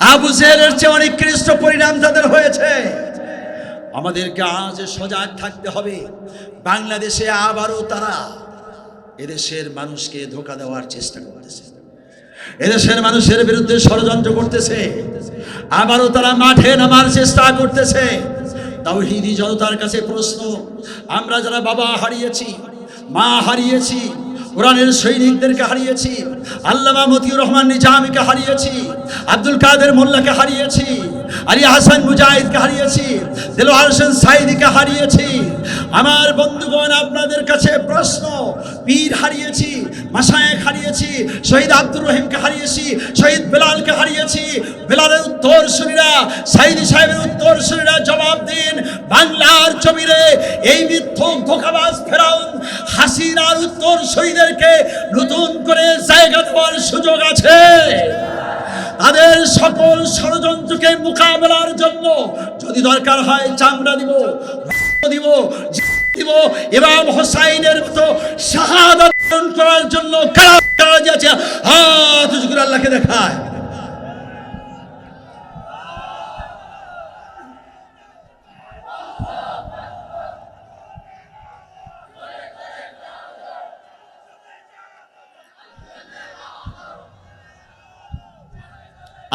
আবু জেহেলের চেয়ে অনেক নিকৃষ্ট পরিণাম তাদের হয়েছে। আমাদেরকে আজ সজাগ থাকতে হবে। বাংলাদেশে আবারও তারা এদেশের মানুষকে ধোঁকা দেওয়ার চেষ্টা করতেছে, এদেশের মানুষের বিরুদ্ধে ষড়যন্ত্র করতেছে, আবারও তারা মাঠে নামার চেষ্টা করতেছে। তাওহীদি জনতার কাছে প্রশ্ন, আমরা যারা বাবা হারিয়েছি, মা হারিয়েছি, কোরআনের সৈনিকদেরকে হারিয়েছি, আল্লামা মতিউর রহমান নিজামীকে হারিয়েছি, আব্দুল কাদের মোল্লাকে হারিয়েছি, আলী হাসান মুজাহিদকে হারিয়েছি, দেলোয়ার হোসেন সাইদিকে হারিয়েছি। আমার বন্ধুগণ, আপনাদের কাছে প্রশ্ন, পীর হারিয়েছি, মাশায়েখ হারিয়েছি, শহীদ আব্দুর রহিমকে হারিয়েছি, শহীদ বেলালকে হারিয়েছি। বেলালের উত্তরসূরিরা, সাইদি সাহেবের উত্তরসূরিরা জবাব দিন, বাংলার জমিনে এই মিথ্যক ধোঁকাবাজ ফেরাউন হাসিনার উত্তরসূরিদেরকে নতুন করে জায়গা দেওয়ার সুযোগ আছে। তাদের সকল ষড়যন্ত্রকে মোকাবেলার জন্য যদি দরকার হয় চামড়া দিব, দিব দিব, ইমাম হোসাইনের মতো শাহাদাত করার জন্য কারা যাচ্ছে হাত উঁচু করে আল্লাহকে দেখায়।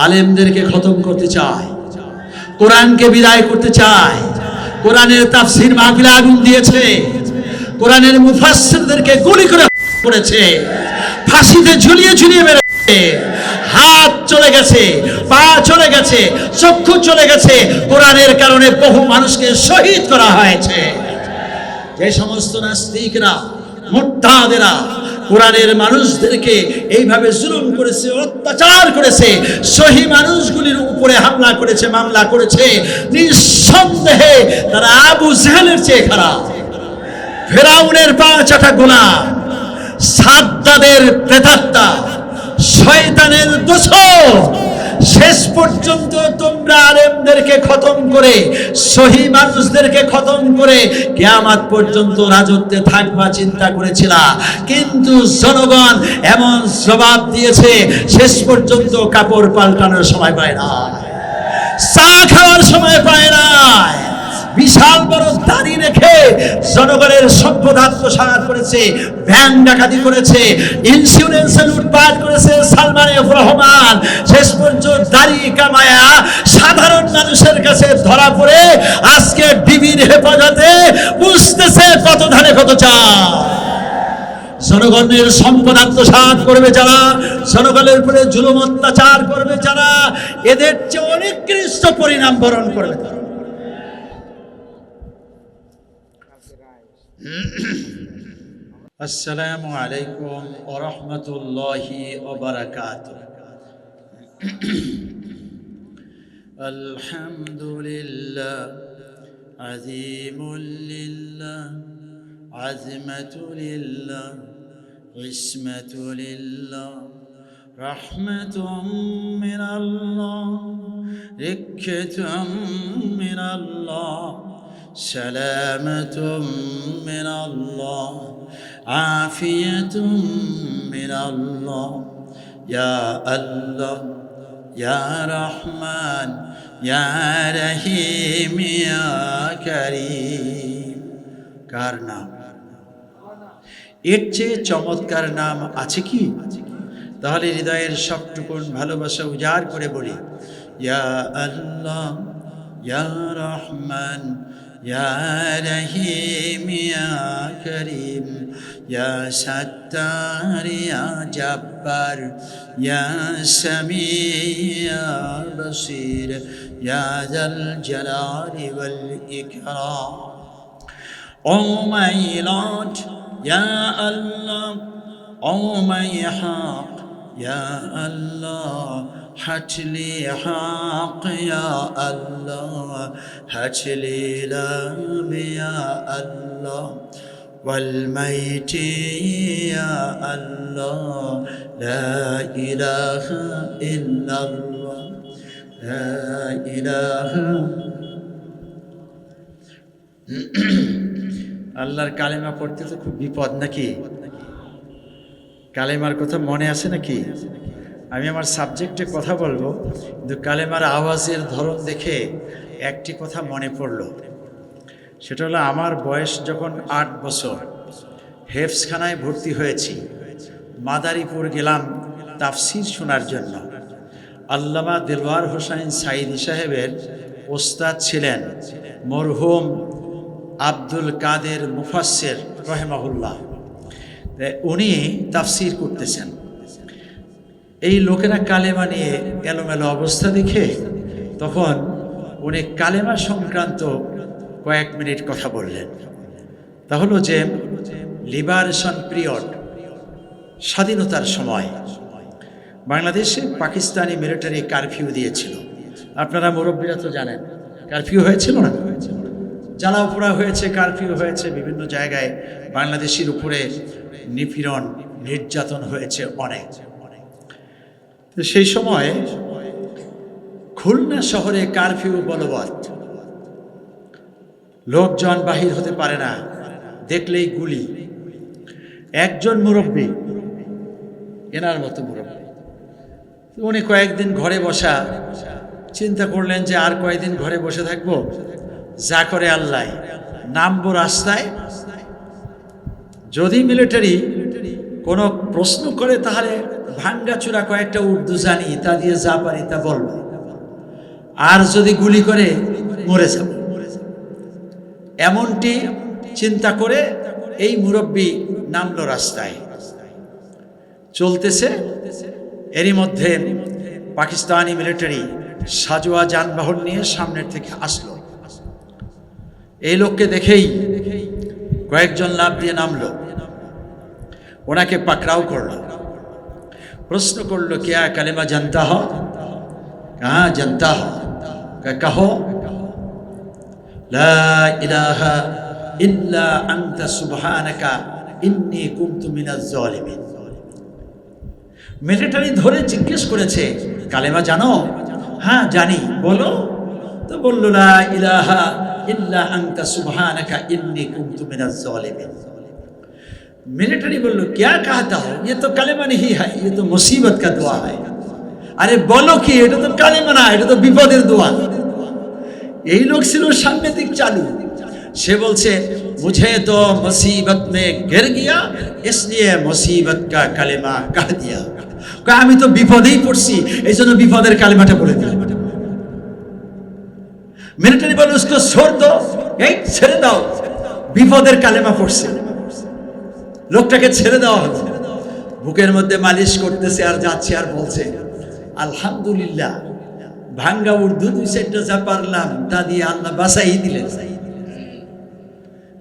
আলেমদেরকে খতম করতে চায়, কোরআনকে বিদায় করতে চায়, কোরআনের তাফসীর মাহফিলে আগুন দিয়েছে, কোরআনের মুফাসসিরদেরকে গুলি করে করেছে, ফাঁসিতে ঝুলিয়ে ঝুলিয়ে মেরেছে, হাত চলে গেছে, পা চলে গেছে, চক্ষু চলে গেছে। কোরআনের কারণে বহু মানুষকে শহীদ করা হয়েছে। যে সমস্ত নাস্তিকরা, মুরতাদেরা কোরআনের মানুষদেরকে এইভাবে জুলুম করেছে, অত্যাচার করেছে, সহি মানুষগুলির উপরে হামলা করেছে, মামলা করেছে, নিঃসন্দেহে তারা আবু জেহেলের চেয়ে খারাপ, ফেরাউনের পা চাটা গোলাম, সাদ্দাদের প্রেতাত্মা, শয়তানের দোসর। শেষ পর্যন্ত তোমরা আলেমদেরকে খতম করে, সহি মানুষদেরকে খতম করে কিয়ামত পর্যন্ত রাজত্বে থাকবা চিন্তা করেছিলা, কিন্তু জনগণ এমন জবাব দিয়েছে, শেষ পর্যন্ত কাপড় পাল্টানোর সময় পায় না, চা খাওয়ার সময় পায় না, বিশাল বড় দাড়ি রেখে জনগণের সম্পদ আত্মসাৎ করেছে, ব্যাংক ডাকাতি করেছে, ইন্স্যুরেন্সে লুটপাট করেছে সালমান এফ রহমান। শেষ পর্যন্ত দাড়ি কামায়া সাধারণ মানুষের কাছে ধরা পড়ে আজকে ডিবির হেফাজতে বুঝতেছে কত ধানে কত চাল। জনগণের সম্পদ আত্মসাৎ করবে যারা, জনগণের উপরে জুলুম অত্যাচার করবে যারা, এদের চেয়ে অনেক নিকৃষ্ট পরিণাম বরণ করবে। আসসালামু আলাইকুম ওয়া রাহমাতুল্লাহি ওয়া বারাকাতুহু। আলহামদুলিল্লাহ আযীমুল লিল্লাহ আযমাতুলিল্লাহ ইসমাতুলিল্লাহ রাহমাতুম মিনাল্লাহ রিক্কাতুম মিনাল্লাহ সালামাতুম মিনাল্লাহ আফিয়াতুম মিনাল্লাহ। ইয়া আল্লাহ ইয়া রহমান ইয়া রহিম ইয়া কারীম। কার নাম? এর চেয়ে চমৎকার নাম আছে কি? তাহলে হৃদয়ের সবটুকুন ভালোবাসা উজাড় করে বলি, ইয়া আল্লাহ ইয়া রহমান ইয়া রহিম ইয়া করিম ইয়া সত্তার ইয়া জব্বার ইয়া সামি ইয়া বসির ইয়া যাল জালালি ওয়াল ইকরাম। Oh my Lord, Ya Allah, oh my Haq, Ya Allah, Hatli Haq, Ya Allah, Hatli Lam, Ya Allah, Wal Mayti, Ya Allah, La ilaha illallah, La ilaha আল্লাহর কালেমা পড়তে তো খুব বিপদ নাকি? কালেমার কথা মনে আছে নাকি? আমি আমার সাবজেক্টে কথা বলবো, কিন্তু কালেমার আওয়াজের ধরন দেখে একটি কথা মনে পড়ল। সেটা হলো, আমার বয়স যখন 8 বছর, হেফজখানায় ভর্তি হয়েছি। মাদারীপুর গেলাম তাফসির শোনার জন্য। আল্লামা দেলওয়ার হোসাইন সাইদি সাহেবের ওস্তাদ ছিলেন মরহুম আব্দুল কাদের মুফাসসির রহেমাহুল্লাহ। উনি তাফসির করতেছেন। এই লোকেরা কালেমা নিয়ে এলোমেলো অবস্থা দেখে তখন উনি কালেমা সংক্রান্ত কয়েক মিনিট কথা বললেন। তা হলো যে লিবারেশন পিরিয়ড, স্বাধীনতার সময় বাংলাদেশে পাকিস্তানি মিলিটারি কারফিউ দিয়েছিল। আপনারা মুরব্বীরা তো জানেন, কারফিউ হয়েছিল না? জ্বালাও পোড়া হয়েছে, কারফিউ হয়েছে, বিভিন্ন জায়গায় বাংলাদেশের উপরে নিপীড়ন নির্যাতন হয়েছে অনেক। তো সেই সময় খুলনা শহরে কারফিউ বলবৎ, লোকজন বাহির হতে পারে না, দেখলেই গুলি। একজন মুরব্বী, এনার মতো মুরব্বী, উনি কয়েকদিন ঘরে বসা, চিন্তা করলেন যে আর কয়েকদিন ঘরে বসে থাকবো, যা করে আল্লাহ, নামবো রাস্তায়। যদি মিলিটারি কোনো প্রশ্ন করে তাহলে ভাঙ্গাচুরা কয়েকটা উর্দু জানি, তা দিয়ে যা পারি তা বলবো, আর যদি গুলি করে মরে যাব। এমনটি চিন্তা করে এই মুরব্বী নামলো রাস্তায়। চলতেছে, এরই মধ্যে পাকিস্তানি মিলিটারি সাজোয়া যানবাহন নিয়ে সামনের থেকে আসলো। এই লোককে দেখেই কয়েকজন লাফ দিয়ে নামলো, ওনাকে পাকড়াও করলো, প্রশ্ন করলো, क्या कलेमा जानता हो? कहाँ जानता हो? कहो ला इलाहा इल्ला अंता सुबहानका इन्नी कुन्तु मिनाज जालिमिन। মিলিটারি ধরে জিজ্ঞেস করেছে, কালেমা জানো? হ্যাঁ জানি, বলো। তো বলল, লা ইলাহা ইল্লা আনতা সুবহানাকা ইন্নী কুনতু মিনাজ জালিমিন। মিলিটারি বলল, क्या कहता हो? ये तो कलेमा नहीं है, ये तो मुसीबत का दुआ है। আরে বলো কি, এটা তো কালেমা না, এটা তো বিপদের দোয়া। এই লোক ছিল সাংঘাতিক চালু। সে বলছে, मुझे तो मुसीबत में गिर गया इसलिए मुसीबत का कलेमा कह दिया। আমি তো বিপদেই পড়ছি, এই জন্য বিপদের কালেমাটা বলে দিলাম। মিলিটারি বলে, उसको छोड़ दो, এই ছেড়ে দাও, বিপদের কালেমা পড়ছে। লোকটাকে ছেড়ে দেওয়া হচ্ছে। বুকের মধ্যে মালিশ করতেছে আর যাচ্ছে আর বলছে, আলহামদুলিল্লাহ, ভাঙ্গা উর্দু 2-4টা যা পারলাম তা দিয়ে আল্লাহ বাঁচাই দিলেন।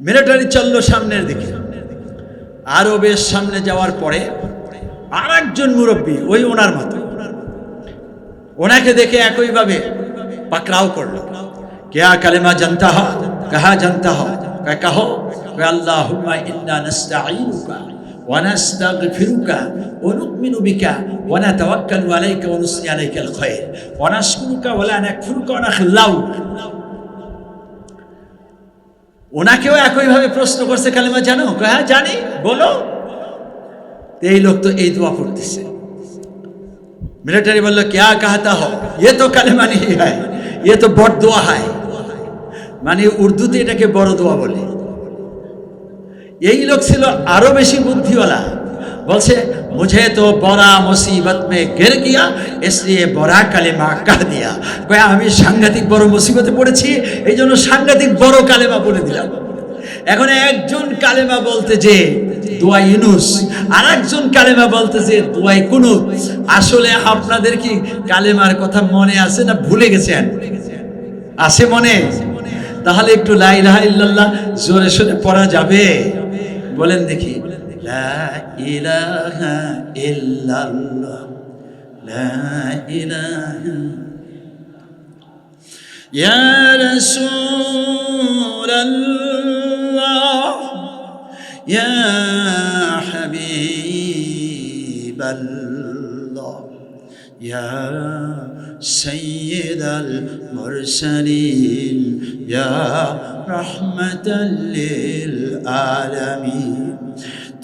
মিলিটারি চললো সামনের দিকে। আরো বেশ সামনে যাওয়ার পরে আর একজন মুরব্বী, ওই ওনার মতো, ওনাকে দেখে একইভাবে পাকড়াও করলো। क्या कलेमा जानता हो? कहाँ जानता हो? कहो अल्लाहुम्मा इन्ना नस्तईनुका व नस्तगफिरुका व नु'मिनु बिका व नतवक्कलु अलैका व नुस्नी अलैकाल खैर व नशकुरुका व ला नाकफुरुका व नखलाउक। ওনাকেও একইভাবে প্রশ্ন করছে, কালেমা জানো? হ্যাঁ জানি, বলো। এই লোক তো এই দোয়া পড়তেছে। মিলিটারি বলল, क्या कहता हो? ये तो कलेमा नहीं है, ये तो बड़ दुआ है। মানে উর্দুতে এটাকে বড় দোয়া বলে। এই লোক ছিল আরো বেশি বুদ্ধিওয়ালা, বলছে, मुझे तो बड़ा मुसीबत में गिर गया इसलिए बड़ा कलेमा कह दिया। কয় আমি সাংঘাতিক বড় মুসিবতে পড়েছি, এই জন্য সাংঘাতিক বড় কালেমা বলে দিলাম। এখন একজন কালেমা বলতে যে দোয়া ইউনুস, আর একজন কালেমা বলতে যে দোয়া কুনুত। আসলে আপনাদের কি কালেমার কথা মনে আছে না ভুলে গেছেন? আছে মনে? তাহলে একটু লা ইলাহা ইল্লাল্লাহ জোরে সোরে পড়া যাবে? বলেন দেখি, লা ইলাহা ইল্লাল্লাহ, লা ইলাহা ইয়া রাসূলাল্লাহ, ইয়া হাবিবাল্লাহ, ইয়া সাইয়্যিদাল মুরসালিন, ইয়া রাহমাতাল লিল আলামিন।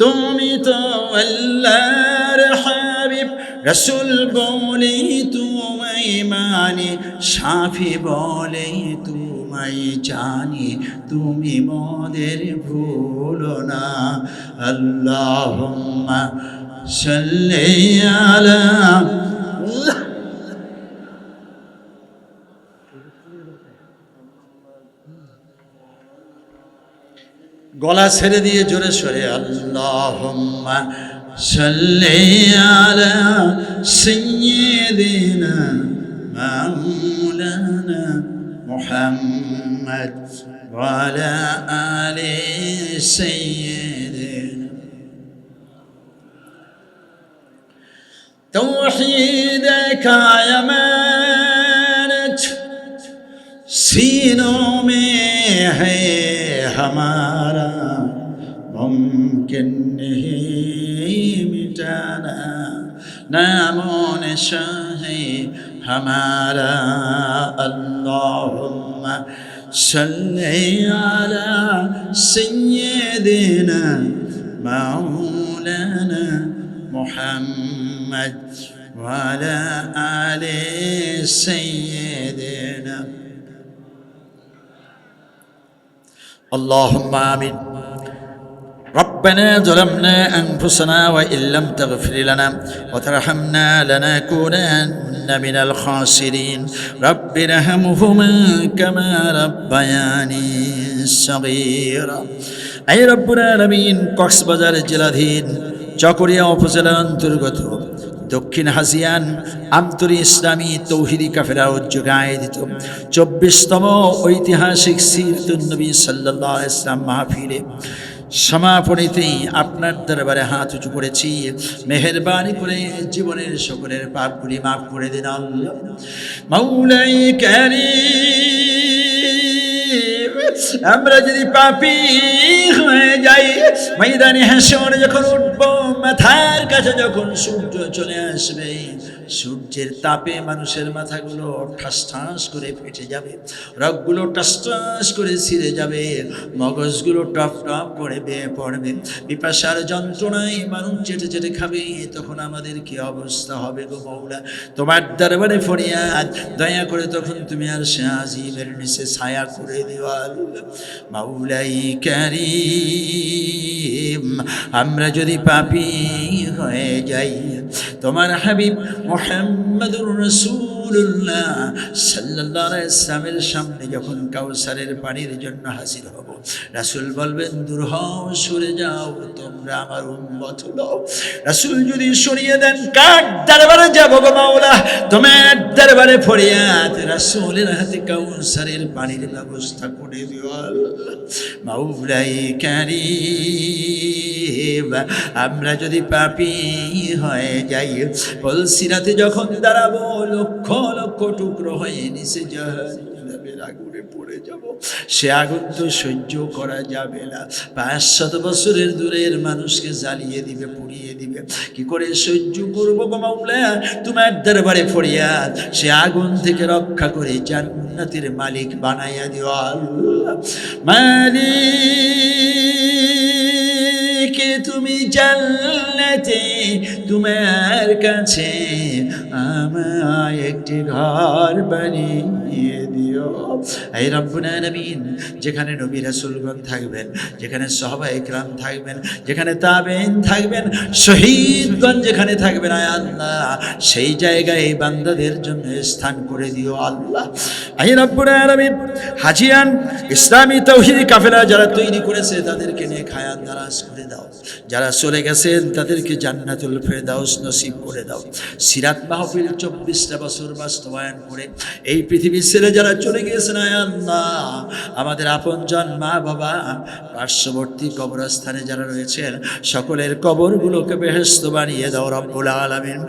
তুমি তো আল্লাহর হাবিব রসুল বলে তোমায় মানি, শাফি বলে তোমায় জানি, তুমি মোদের ভুলো না। আল্লাহুম্মা সাল্লি আলা। গলা ছেড়ে দিয়ে জোরে সরে আল্লাহুম্মা সাল্লি আলা সাইয়্যিদিনা মাওলানা মুহাম্মদ ওয়া আলা আলি সাইয়্যিদিনা। तौहीद का अमानत सीनों में है हमारा, मुमकिन नहीं मिटाना नामो निशा है हमारा। अल्लाहुम्मा सल्ली अला सय्यिदिना मौलाना मुहम्मद व अला आले सय्यिदिना। اللهم آمين. ربنا ظلمنا أنفسنا وإن لم تغفر لنا وترحمنا لنكونن من الخاسرين. رب ارحمهما كما ربياني صغيرا. أي رب العالمين কক্সবাজার জেলাধীন চকরিয়া উপজেলার অন্তর্গত দক্ষিণ হাজিয়ান আমতলী ইসলামী তৌহিদি কাফেলা উদ্যোগে আয়োজিত 24তম ঐতিহাসিক সিরাতুন নবী সাল্লাল্লাহু আলাইহি ওয়াসাল্লাম মাহফিলে সমাপনীতেই আপনার দরবারে হাত উঁচু করেছি। মেহেরবানি করে জীবনের সকলের পাপগুলি মাফ করে দিন আল্লাহ। মাওলাই কারীম, আমরা যদি পাপী হয়ে যাই, ময়দানে হাসর যখন উঠব, মাথার কাছে যখন সূর্য চলে আসবে, সূর্যের তাপে মানুষের মাথাগুলো ঠাস ঠাস করে ফেটে যাবে, রগগুলো টাস টাস করে ছিঁড়ে যাবে, মগজগুলো টপ টপ করে বেয়ে পড়বে, পিপাসার যন্ত্রণায় মানুষ চেটে চেটে খাবে, তখন আমাদের কি অবস্থা হবে গো মওলা? তোমার দরবারে ফরিয়াদ, দয়া করে তখন তুমি আর সে আজিমের নিচে ছায়া করে দিও আল্লাহ। মাওলাই কারীম, আমরা যদি পাপী হয়ে যাই, তোমার হাবিব মুহাম্মদুর রাসূলুল্লাহ সাল্লাল্লাহু আলাইহি ওয়াসাল্লামের সামনে যখন কাউসারের পানির জন্য হাজির হব, রাসূল বলবেন দূর হও, সরে যাও, তোমরা আমার উম্মত হও। রাসূল যদি সরিয়ে দেন, কার দরবারে যাব গো মাওলা? তোমার দরবারে ফরিয়াদ, রাসূলের হাতে কাউসারের পানির ব্যবস্থা করে দিও আল্লাহ। মাওলাই কারীম, আমরা যদি পাপী হয়ে যাই, পলসিরাতে যখন দাঁড়াবো, লক্ষ লক্ষ টুকরো হয়ে নিচে জাহান্নামের আগুনে পড়ে যাব, সে আগুন তো সহ্য করা যাবে না। 500 বছরের দূরের মানুষকে জ্বালিয়ে দিবে, পুড়িয়ে দিবে, কি করে সহ্য করবো গো মাওলা? তোমার দরবারে ফরিয়াদ, সে আগুন থেকে রক্ষা করে জান্নাতের মালিক বানাইয়া দিও আল্লাহ। মালিক তুমি জান্নাতে, তোমার কাছে আমায় একটি ঘর বানিয়ে দিও। এই রব্বুল আলামিন, যেখানে নবী রাসূলগণ থাকবেন, যেখানে সাহাবায়ে কেরাম থাকবেন, যেখানে তাবেঈন থাকবেন, শহীদগণ যেখানে থাকবেন, আয় আল্লাহ সেই জায়গায় এই বান্দাদের জন্য স্থান করে দিও আল্লাহ। এই রব্বুল আলামিন, হাজিয়ান ইসলামী তাওহীদি কাফেলা যারা তৈরি করেছে তাদেরকে নিয়ে খায়াত দারাজ করে দাও, যারা চলে গেছেন তাদেরকে জান্নাতুল ফেরদাউস নসিব করে দাও। সিরাত মাহফিল 24টা বছর বাস্তবায়ন করে এই পৃথিবী ছেড়ে যারা চলে গিয়েছেন, আয় আল্লাহ আমাদের আপনজন মা বাবা, পার্শ্ববর্তী কবরস্থানে যারা রয়েছেন, সকলের কবরগুলোকে বেহেশত বানিয়ে দাও রব্বুল আলামিন।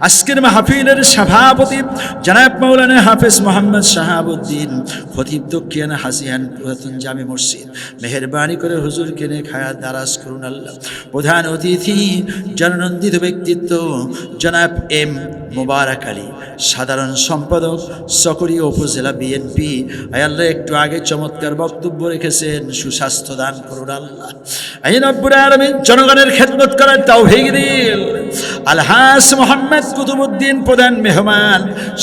আজকের মাহফিলের সভাপতি জনাব মাওলানা হাফেজ মোহাম্মদ শাহাবুদ্দিন, খতিব দক্ষিণ হাজিয়ান পুরাতন জামে মসজিদ, মেহেরবানি করে হুজুরকে নিয়ে খায়াত দারাজ করুন আল্লাহ। প্রধান অতিথি জননন্দিত ব্যক্তিত্ব জনাব এম মোবারক আলী, সাধারণ সম্পাদক চকরিয়া উপজেলা বিএনপি। আল্লাহ একটু আগে চমৎকার বক্তব্য রেখেছেন, সুস্বাস্থ্য দান করুন আল্লাহ। রব্বুল আলামিন জনগণের খেদমত করার তৌফিক দিন। আলহাজ মোহাম্মদ কুতুবউদ্দিন প্রধান মেহমান,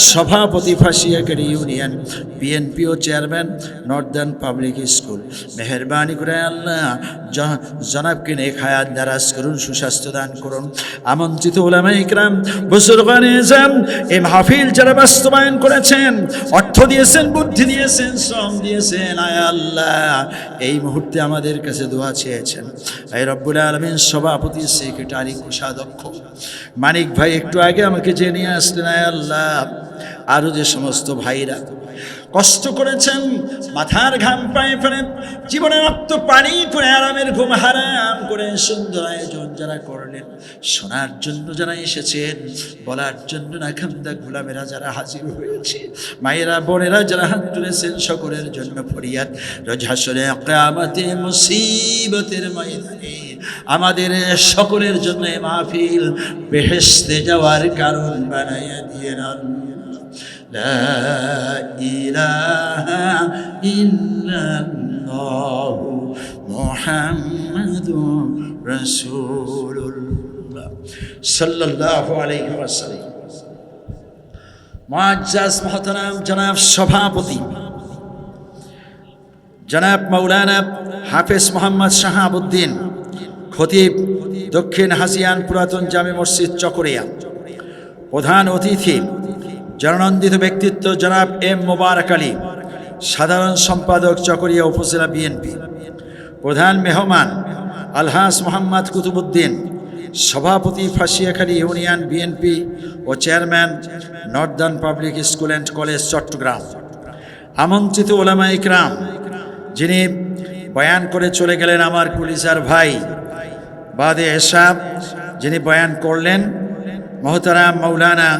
সভাপতি ফাঁসিয়াকারী ইউনিয়ন বিএনপি ও চেয়ারম্যান নর্দার্ন পাবলিক স্কুল, মেহরবানি করে আল্লাহ জনাবকে নেক হায়াত দারাজ করুন, সুস্বাস্থ্য দান করুন। আমন্ত্রিত উলামা ইকরাম, বুজুর্গানে আযম, এই মাহফিল যারা বাস্তবায়ন করেছেন, অর্থ দিয়েছেন, বুদ্ধি দিয়েছেন, শ্রম দিয়েছেন, আয় আল্লাহ এই মুহূর্তে আমাদের কাছে দোয়া চেয়েছেন। আয় রব্বুল আলামিন সভাপতি, সেক্রেটারি, কোষাধ্যক্ষ মানিক ভাই একটু আগে আমাকে জেনে আসলেন। আয় আল্লাহ আরও যে সমস্ত ভাইরা কষ্ট করেছেন, মাথার ঘাম পায়ে ফেলে জীবনে রক্ত পানি করে আরামের ঘুম হারাম করে সুন্দর আয়োজন যারা করলেন, শোনার জন্য যারা এসেছেন, বলার জন্য না খামদা গোলামেরা যারা হাজির হয়েছে, মায়েরা বোনেরা যারা হাত তুলেছেন, সকলের জন্য ফরিয়াদ। রোজ হাসরে কিয়ামতে মুসিবতের ময়দানে আমাদের সকলের জন্য মাহফিল বেহেশতে যাওয়ার কারণ বানাইয়া দিয়ে লা ইলাহা ইল্লাল্লাহু মুহাম্মাদুর রাসূলুল্লাহ সাল্লাল্লাহু আলাইহি ওয়াসাল্লাম। মুআজ্জাজ মুহতারাম জনাব সভাপতি জনাব মাওলানা হাফেজ মোহাম্মদ শাহাবুদ্দিন খতিব, দক্ষিণ হাসিয়ান পুরাতন জামে মসজিদ চকরিয়া। প্রধান অতিথি জননন্দিত ব্যক্তিত্ব জনাব এম মোবারক আলী, সাধারণ সম্পাদক চকরিয়া উপজেলা বিএনপি। প্রধান মেহমান আলহাজ মোহাম্মদ কুতুবউদ্দিন, সভাপতি ফাঁসিয়াখালী ইউনিয়ন বিএনপি ও chairman northern public school and college Chittagong. আমন্ত্রিত ওলামা ইকরাম, যিনি বয়ান করে চলে গেলেন আমার কুলিজার ভাই বাদে এসাব, যিনি বয়ান করলেন মহতারাম মাওলানা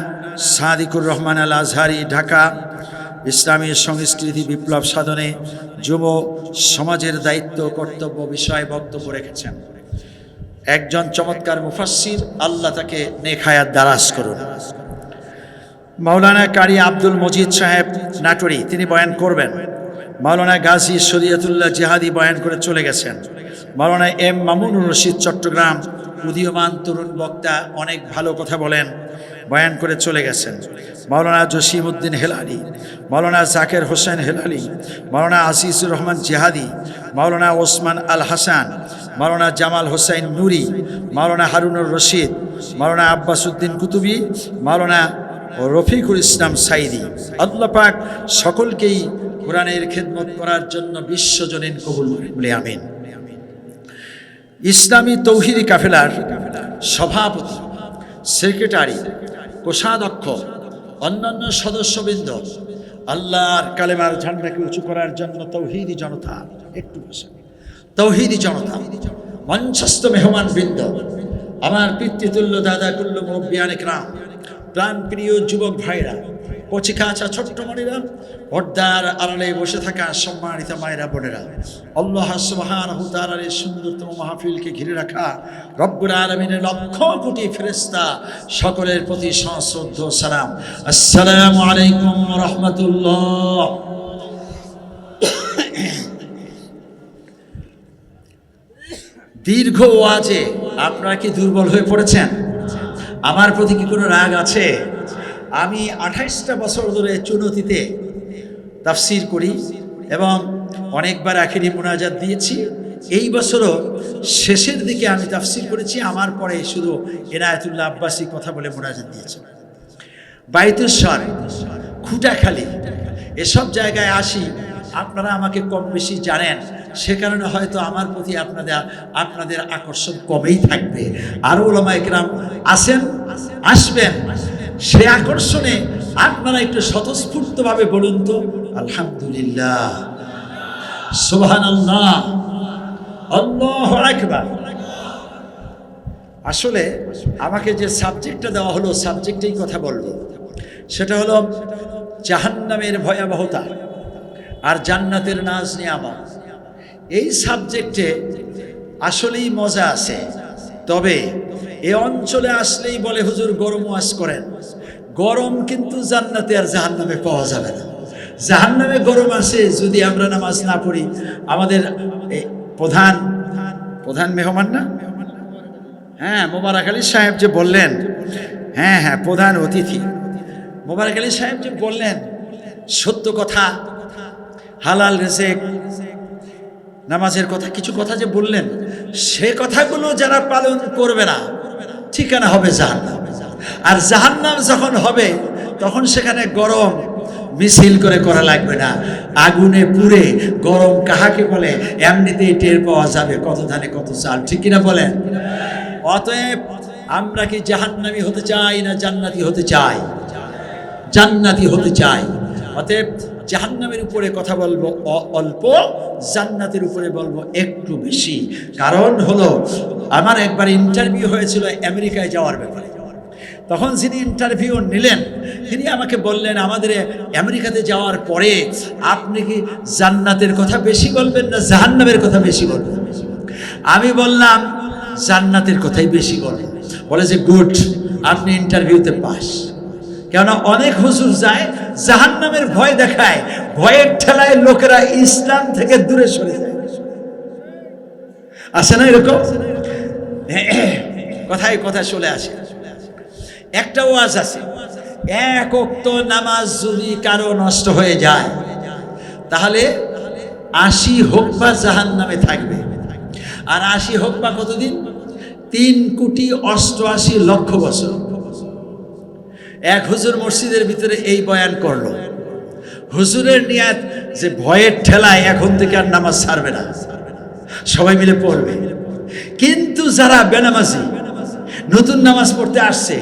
সাদিকুর রহমান আল আজহারি, ঢাকা। ইসলামী সংস্কৃতি বিপ্লব সাধনে যুব সমাজের দায়িত্ব কর্তব্য বিষয়ে বক্তব্য রেখেছেন একজন চমৎকার মুফাসসির, আল্লাহ তাকে নেক হায়াত দারাজ করুন। মাওলানা কারি আব্দুল মজিদ সাহেব নাটোরি, তিনি বয়ান করবেন। মাওলানা গাজী শরীয়তুল্লাহ জিহাদি বয়ান করে চলে গেছেন। মাওলানা এম মামুনুর রশিদ চট্টগ্রাম, উদীয়মান তরুণ বক্তা, অনেক ভালো কথা বলেন, বয়ান করে চলে গেছেন। মাওলানা জসিম উদ্দিন হেলালি, মাওলানা জাকের হোসেন হেলালি, মাওলানা আজিজুর রহমান জিহাদি, মাওলানা ওসমান আল হাসান, মাওলানা জামাল হোসেন নুরি, মাওলানা হারুনুর রশিদ, মাওলানা আব্বাস উদ্দিন কুতুবি, মাওলানা রফিকুল ইসলাম সাইদি। আল্লাহ পাক সকলকেই কোরআনের খেদমত করার জন্য বিশ্বজনীন কবুল বলে আমিন। ইসলামী তৌহিদি কাফেলার সভাপতি, সেক্রেটারি, কোষাধ্যক্ষ, অন্যান্য সদস্যবৃন্দ, আল্লাহর কালেমার ঝান্ডাকে উঁচু করার জন্য তৌহিদি জনতা, একটু তৌহিদি জনতা, মঞ্চস্থ মেহমান বৃন্দ, আমার পিতৃতুল্য দাদা কুল্ল মুরব্বিয়ান ইকরাম, প্রাণপ্রিয় যুবক ভাইরা, কচিকাঁচা ছোট্ট মণিরা, পর্দার আড়ালে বসে থাকা সম্মানিত মায়েরা বোনেরা, আল্লাহ সুবহানাহু ওয়া তাআলার এই সুন্দরতম মাহফিলকে ঘিরে রাখা রব্বুল আলামিনের লক্ষ কোটি ফেরেশতা, সকলের প্রতি সশ্রদ্ধ সালাম। আসসালামু আলাইকুম ওয়া রাহমাতুল্লাহ। দীর্ঘ ওয়াজে আপনারা কি দুর্বল হয়ে পড়েছেন? আমার প্রতি কি কোনো রাগ আছে? আমি 28টা বছর ধরে চুনতিতে তাফসির করি এবং অনেকবার আখেরি মুনাজাত দিয়েছি। এই বছরও শেষের দিকে আমি তাফসির করেছি, আমার পরে শুধু এনায়েতুল্লাহ আব্বাসী কথা বলে মুনাজাত দিয়েছে। বাইতুস্বর, খুঁটাখালী, এসব জায়গায় আসি, আপনারা আমাকে কম বেশি জানেন, সে কারণে হয়তো আমার প্রতি আপনাদের আকর্ষণ কমেই থাকবে। আরও উলামা ইকরাম আসেন, আসবেন, সে আকর্ষণে আপনারা একটু স্বতঃস্ফূর্তভাবে বলুন তো আলহামদুলিল্লাহ, সুবহানাল্লাহ, আল্লাহু আকবার। আসলে আমাকে যে সাবজেক্টটা দেওয়া হলো, সাবজেক্টেই কথা বলবো, সেটা হলো জাহান্নামের ভয়াবহতা আর জান্নাতের নাজ নিয়ামত। এই সাবজেক্টে আসলেই মজা আছে। তবে এ অঞ্চলে আসলেই বলে হুজুর গরম ওয়াজ করেন। গরম কিন্তু জান্নাতে আর জাহান্নামে পাওয়া যাবে না। জাহান্নামে গরম আছে যদি আমরা নামাজ না পড়ি। আমাদের প্রধান প্রধান মেহমান না, হ্যাঁ, মোবারক আলী সাহেব যে বললেন, হ্যাঁ, প্রধান অতিথি মোবারক আলী সাহেব যে বললেন সত্য কথা, হালাল রিজিক, নামাজের কথা, কিছু কথা যে বললেন, সে কথাগুলো যারা পালন করবে না ঠিকানা হবে জাহান্নাম। আর জাহান্নাম যখন হবে তখন সেখানে গরম মিছিল করে করা লাগবে না, আগুনে পুড়ে গরম কাহাকে বলে এমনিতেই টের পাওয়া যাবে কত ধানে কত চাল, ঠিক কিনা বলেন? অতএব আমরা কি জাহান্নামী হতে চাই না জান্নাতি হতে চাই? জান্নাতি হতে চাই। অতএব জাহান্নামের উপরে কথা বলবো অল্প, জান্নাতের উপরে বলবো একটু বেশি। কারণ হলো আমার একবার ইন্টারভিউ হয়েছিল আমেরিকায় যাওয়ার ব্যাপারে। তখন যিনি ইন্টারভিউ নিলেন তিনি আমাকে বললেন, আমাদের আমেরিকাতে যাওয়ার পরে আপনি কি জান্নাতের কথা বেশি বলবেন না জাহান্নামের কথা বেশি বলবেন? আমি বললাম জান্নাতের কথাই বেশি বলবেন। বলে যে গুড, আপনি ইন্টারভিউতে পাস। কেননা অনেক হুজুর যায় জাহান্নামের ভয় দেখায়, ভয়ের ঠেলায় লোকেরা ইসলাম থেকে দূরে সরে যায়। আসে না এরকম? কথায় কথা চলে আসে। একটা ওয়াজ আছে, এক ওয়াক্ত নামাজ যদি কারো নষ্ট হয়ে যায় তাহলে 80 হোকবা জাহান্নামে থাকবে। আর 80 হোকবা কতদিন? 3,88,00,000 বছর। এক হুজুর মসজিদের ভিতরে এই বয়ান করলো। হুজুরের নিয়াত যে ভয়ের ঠেলায় এখন থেকে আর নামাজ ছাড়বে না, সবাই মিলে পড়বে। কিন্তু যারা বেনামাজি নতুন নামাজ পড়তে আসছে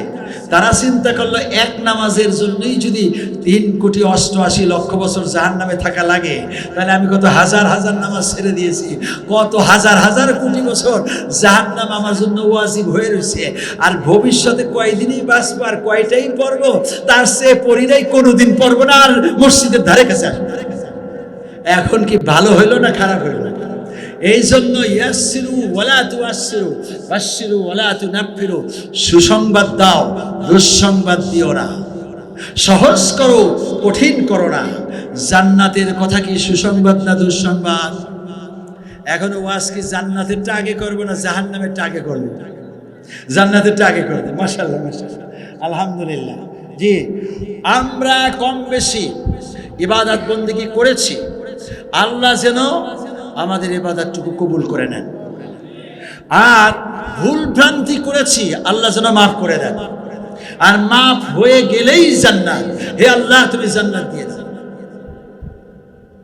তারা চিন্তা করলো এক নামাজের জন্যই যদি 3,88,00,000 বছর জাহান্নামে থাকা লাগে, তাহলে আমি কত হাজার হাজার নামাজ ছেড়ে দিয়েছি, কত হাজার হাজার কোটি বছর জাহান্নাম আমার জন্য ওয়াজিব হয়ে রয়েছে। আর ভবিষ্যতে কয়দিনই বাঁচবো আর কয়টাই পড়বো, তার চেয়ে পড়িনাই কোনোদিন পড়বো না, আর মসজিদের ধারে কাছে আসবো। এখন কি ভালো হইলো না খারাপ হইলো? এই জন্য ইয়াসসিরু ওয়ালা তুয়াসসিরু বাশশিরু ওয়ালা তুনাফফিরু, সুসংবাদ দাও দুঃসংবাদ দিও না, সহজ করো কঠিন করো না। জান্নাতের কথা কি সুসংবাদ না দুঃসংবাদ? এখন ওয়াজ কি জান্নাতেরটা আগে করবো না জাহান্নামেরটা আগে করবো? জান্নাতেরটা আগে করবো। মাশাআল্লাহ মাশাআল্লাহ, আলহামদুলিল্লাহ। জি, আমরা কম বেশি ইবাদত বন্দেগী করেছি, আল্লাহ যেন আমাদের ইবাদতটুকু কবুল করে নেন। আর ভুল ভ্রান্তি করেছি, আল্লাহ যেন মাফ করে দেন। আর মাফ হয়ে গেলেই জান্নাত। হে আল্লাহ তুমি জান্নাত দিয়ে দাও।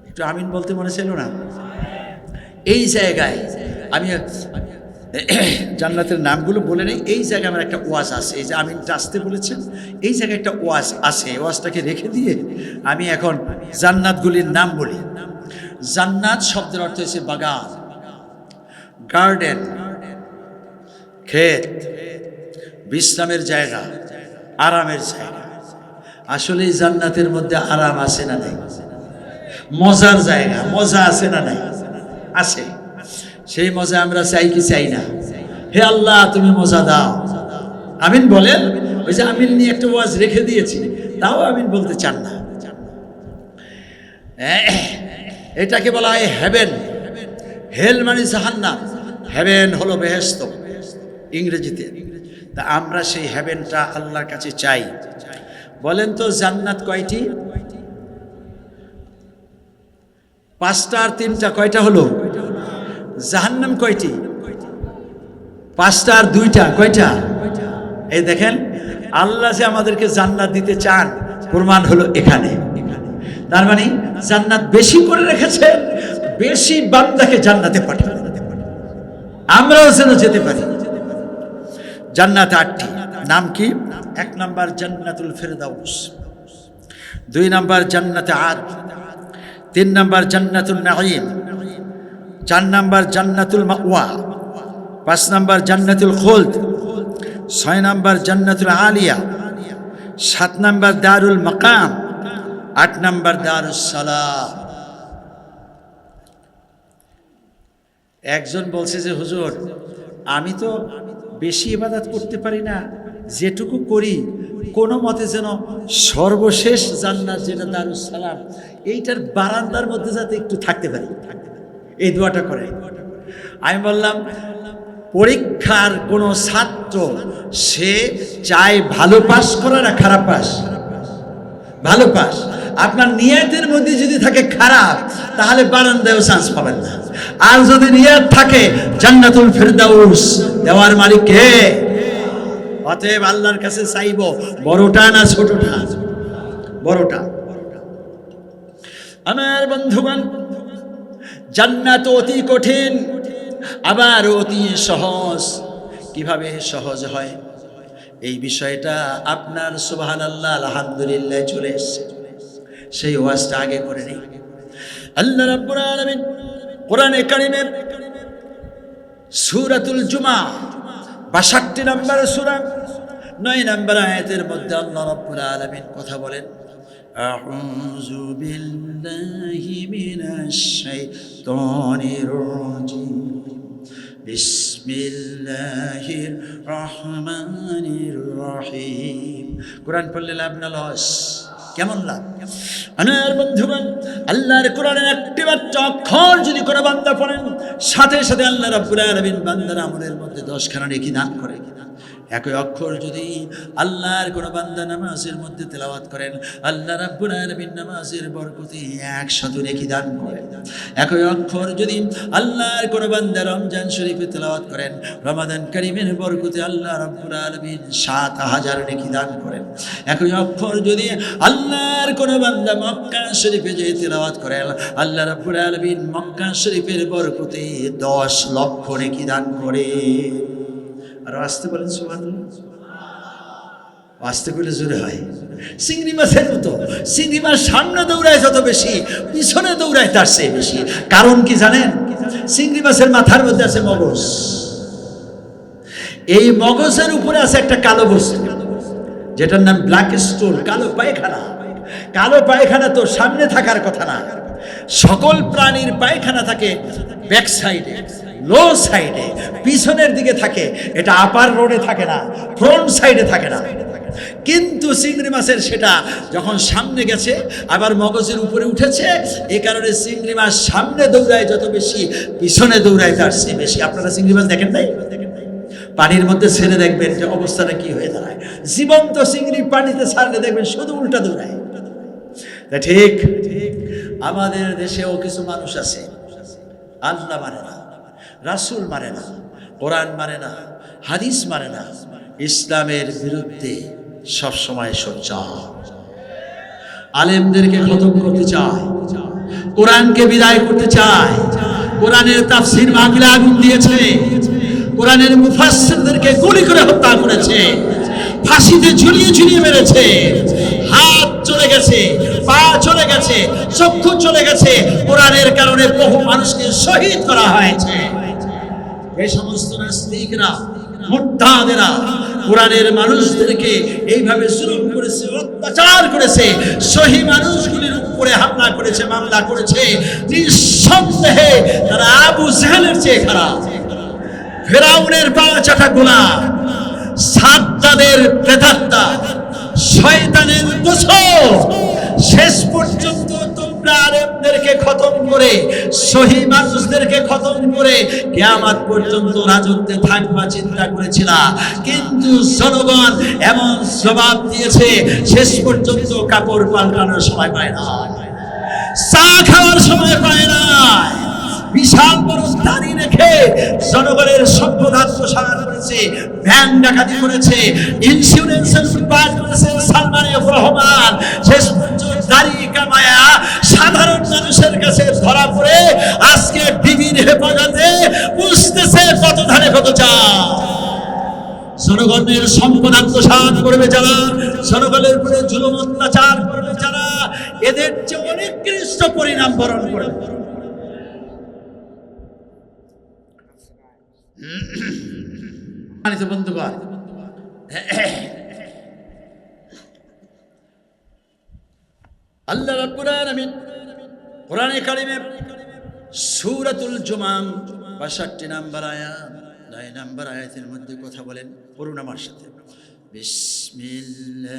একটু আমিন বলতে মনে ছিল না? এই জায়গায় আমি জান্নাতের নামগুলো বলে নেই। এই জায়গায় আমার একটা ওয়াজ আছে, এই যে আমিনটা আসতে বলেছেন, এই জায়গায় একটা ওয়াজ আছে। ওয়াজটাকে রেখে দিয়ে আমি এখন জান্নাতগুলির নাম বলি। জান্নাত শব্দের অর্থ হচ্ছে বাগান, গার্ডেন, ক্ষেত, বিশ্রামের জায়গা, আরামের জায়গা। আসলে জান্নাতের মধ্যে আরাম আছে না নাই? মজার জায়গা, মজা আছে না নাই? আছে। সেই মজা আমরা চাই কি চাই না? হে আল্লাহ তুমি মজা দাও। আমিন বলেন। ওই যে আমিন নিয়ে একটা ওয়াজ রেখে দিয়েছি, তাও আমিন বলতে চান না। এটাকে বলা হয় হেভেন। হেল মানে জাহান্নাম, হেভেন হলো বেহেশত ইংরেজিতে। তা আমরা সেই হেভেনটা আল্লাহর কাছে চাই। বলেন তো জান্নাত কয়টি? 5টা আর 3টা কয়টা হলো? জাহান্নাম কয়টি? 5টা আর 2টা কয়টা? এই দেখেন, আল্লাহ যে আমাদেরকে জান্নাত দিতে চান প্রমাণ হলো এখানে। তার মানে জান্নাত বেশি করে রেখেছে, বেশি বান্দাকে জান্নাতে পাঠাবে, আমরাও যেন যেতে পারি। জান্নাত 8টি। নাম কি? 1 নাম্বার জান্নাতুল ফেরদাউস, 2 নাম্বার জান্নাতে আদ, 3 নাম্বার জান্নাতুল নাঈম, 4 নাম্বার জান্নাতুল মাওয়া, 5 নাম্বার জান্নাতুল খুলদ, 6 নাম্বার জান্নাতুল আলিয়া, 7 নাম্বার দারুল মাকাম, 8 নাম্বার দারুস সালাম। একজন বলছে যে হুজুর, আমি তো বেশি ইবাদত করতে পারি না, যেটুকু করি কোনো মতে যেন সর্বশেষ জান্নাত যেটা দারুস সালাম এইটার বারান্দার মধ্যে যাতে একটু থাকতে পারি, এই দোয়াটা করে। আমি বললাম, পরীক্ষার কোনো ছাত্র সে চায় ভালো পাস করা না খারাপ পাস? ভালো পাস। আপনার নিয়তের মধ্যে যদি থাকে খারাপ, তাহলে বারান্দায়ও চান্স পাবেন না। আর যদি নিয়ত থাকে জান্নাতুল ফেরদাউস দেওয়ার মালিক কে? অতএব আল্লাহর কাছে চাইব বড়টা না ছোটটা? বড়টা। আমার বন্ধুগণ, জান্নাত অতি কঠিন আবার অতি সহজ। কিভাবে সহজ হয় এই বিষয়টা আপনার সুবহানাল্লাহ আলহামদুলিল্লাহ চলে এসেছে, সেই ওয়াজটা আগে করে নেই। আল্লাহ রাব্বুল আলামিন কোরআনে কারিমে সূরাতুল জুমা ৬২ নম্বর সূরা ৯ নম্বর আয়াতের মধ্যে আল্লাহ রাব্বুল আলামিন কথা বলেন, আউযু বিল্লাহি মিনাশ শাইতানির রাজিম, বিসমিল্লাহির রহমানির রহিম। কোরআন পড়লে লাভ না লস? কেমন লাভ? আমার বন্ধুগণ, আল্লাহর কোরআনের একটি মাত্র অক্ষর যদি কোনো বান্দা পড়েন, সাথে সাথে আল্লাহ রাব্বুল আলামিন বান্দার আমলের মধ্যে 10খানা নেকি দান করে। একই অক্ষর যদি আল্লাহর কোনো বান্দা নামাজের মধ্যে তেলাওয়াত করেন, আল্লাহ রাব্বুল আলামিন নামাজের বরকতে 100 নেকি দান করেন। একই অক্ষর যদি আল্লাহর কোনো বান্দা রমজান শরীফে তেলাওয়াত করেন, রমাদান কারীমের বরকতে আল্লাহ রাব্বুল আলামিন 7000 নেকি দান করেন। একই অক্ষর যদি আল্লাহর কোনো বান্দা মক্কা শরীফে যে তেলাওয়াত করেন, আল্লাহ রাব্বুল আলামিন মক্কা শরীফের বরকতে 10 লক্ষ নেকি দান করে। আর আসতে বলেন সুবহানাল্লাহ। আসতে করলে জোরে হয়। চিংড়ি মাছের মতো, চিংড়ি মাছ সামনে দৌড়ায় যত বেশি, পিছনে দৌড়ায় তার চেয়ে বেশি। কারণ কি জানেন? চিংড়ি মাছের মাথার মধ্যে আছে মগজ। এই মগজের উপরে আছে একটা কালো বস্তু, যেটার নাম ব্ল্যাক স্টোন, কালো পায়খানা। কালো পায়খানা তো সামনে থাকার কথা না। সকল প্রাণীর পায়খানা থাকে ব্যাক সাইডে, লো সাইডে, পিছনের দিকে থাকে। এটা আপার রোডে থাকে না, ফ্রন্ট সাইডে থাকে না। কিন্তু চিংড়ি মাছের সেটা যখন সামনে গেছে, আবার মগজের উপরে উঠেছে। এই কারণে চিংড়ি মাছ সামনে দৌড়ায় যত বেশি, পিছনে দৌড়ায় তার চেয়ে বেশি। আপনারা চিংড়ি মাছ দেখেন নাই? পানির মধ্যে ছেড়ে দেখবেন যে অবস্থাটা কি হয়ে দাঁড়ায়। জীবন্ত চিংড়ি পানিতে ছাড়লে দেখবেন শুধু উল্টা দৌড়ায়। ঠিক আমাদের দেশেও কিছু মানুষ আছে, আল্লাহ মানে না, রাসূল মানে না, কোরআন মানে না, হাদিস মানে না, ইসলামের বিরুদ্ধে সবসময় সোচ্চার। আলেমদেরকে খতম করতে চায়, কোরআনকে বিদায় করতে চায়, কোরআনের তাফসীর মাহফিলে আগুন দিয়েছে, কোরআনের মুফাসসিরদেরকে গুলি করে হত্যা করেছে, ফাঁসিতে ঝুলিয়ে ঝুলিয়ে মেরেছে, হাত চলে গেছে, পা চলে গেছে, চক্ষু চলে গেছে। কোরআনের কারণে বহু মানুষকে শহীদ করা হয়েছে। এই সমস্ত নাস্তিকরা, মুরতাদেরা কোরআনের মানুষদেরকে এইভাবে জুলুম করেছে, অত্যাচার করেছে, সহি মানুষগুলির উপরে হামলা করেছে, মামলা করেছে। নিঃসন্দেহে তারা আবু জেহেলের চেয়ে খারাপ, ফেরাউনের পা চাটা গোলাম, সাদ্দাদের প্রেতাত্মা, শয়তানের গোসল। শেষ পর্যন্ত তোমরা আলেমদেরকে খতম করে, সহি মানুষদেরকে খতম করে কিয়ামত পর্যন্ত রাজত্বে থাকবা চিন্তা করেছিলা। কিন্তু জনগণ এমন জবাব দিয়েছে, শেষ পর্যন্ত কাপড় পাল্টানোর সময় পায় না, চা খাওয়ার সময় পায় না। বিশাল বড় দাড়ি রেখে জনগণের সম্পদ আত্মসাৎ করেছে, ব্যাংক ডাকাতি করেছে, ইন্স্যুরেন্সের লুটপাট করেছে সালমান রহমান। শেষ পর্যন্ত দাড়ি কামায়া সাধারণ মানুষের কাছে ধরা পড়ে আজকে ডিবির হেফাজতে বুঝতেছে কত ধানে কত চাল। জনগণের সম্পদ আত্মসাৎ করবে যারা, জনগণের উপরে জুলুম অত্যাচার করবে যারা, এদের যে অনেক নিকৃষ্ট পরিণাম বরণ করবে। বন্ধুগণ, আল্লাহ রাব্বুল আলামিন কোরআনে কারিমে সূরাতুল জুমা 62 নম্বর আয়াত 9 নম্বর আয়াতের মধ্যে কথা বলেন, পড়ুন আমার সাথে। বিসমিল্লাহির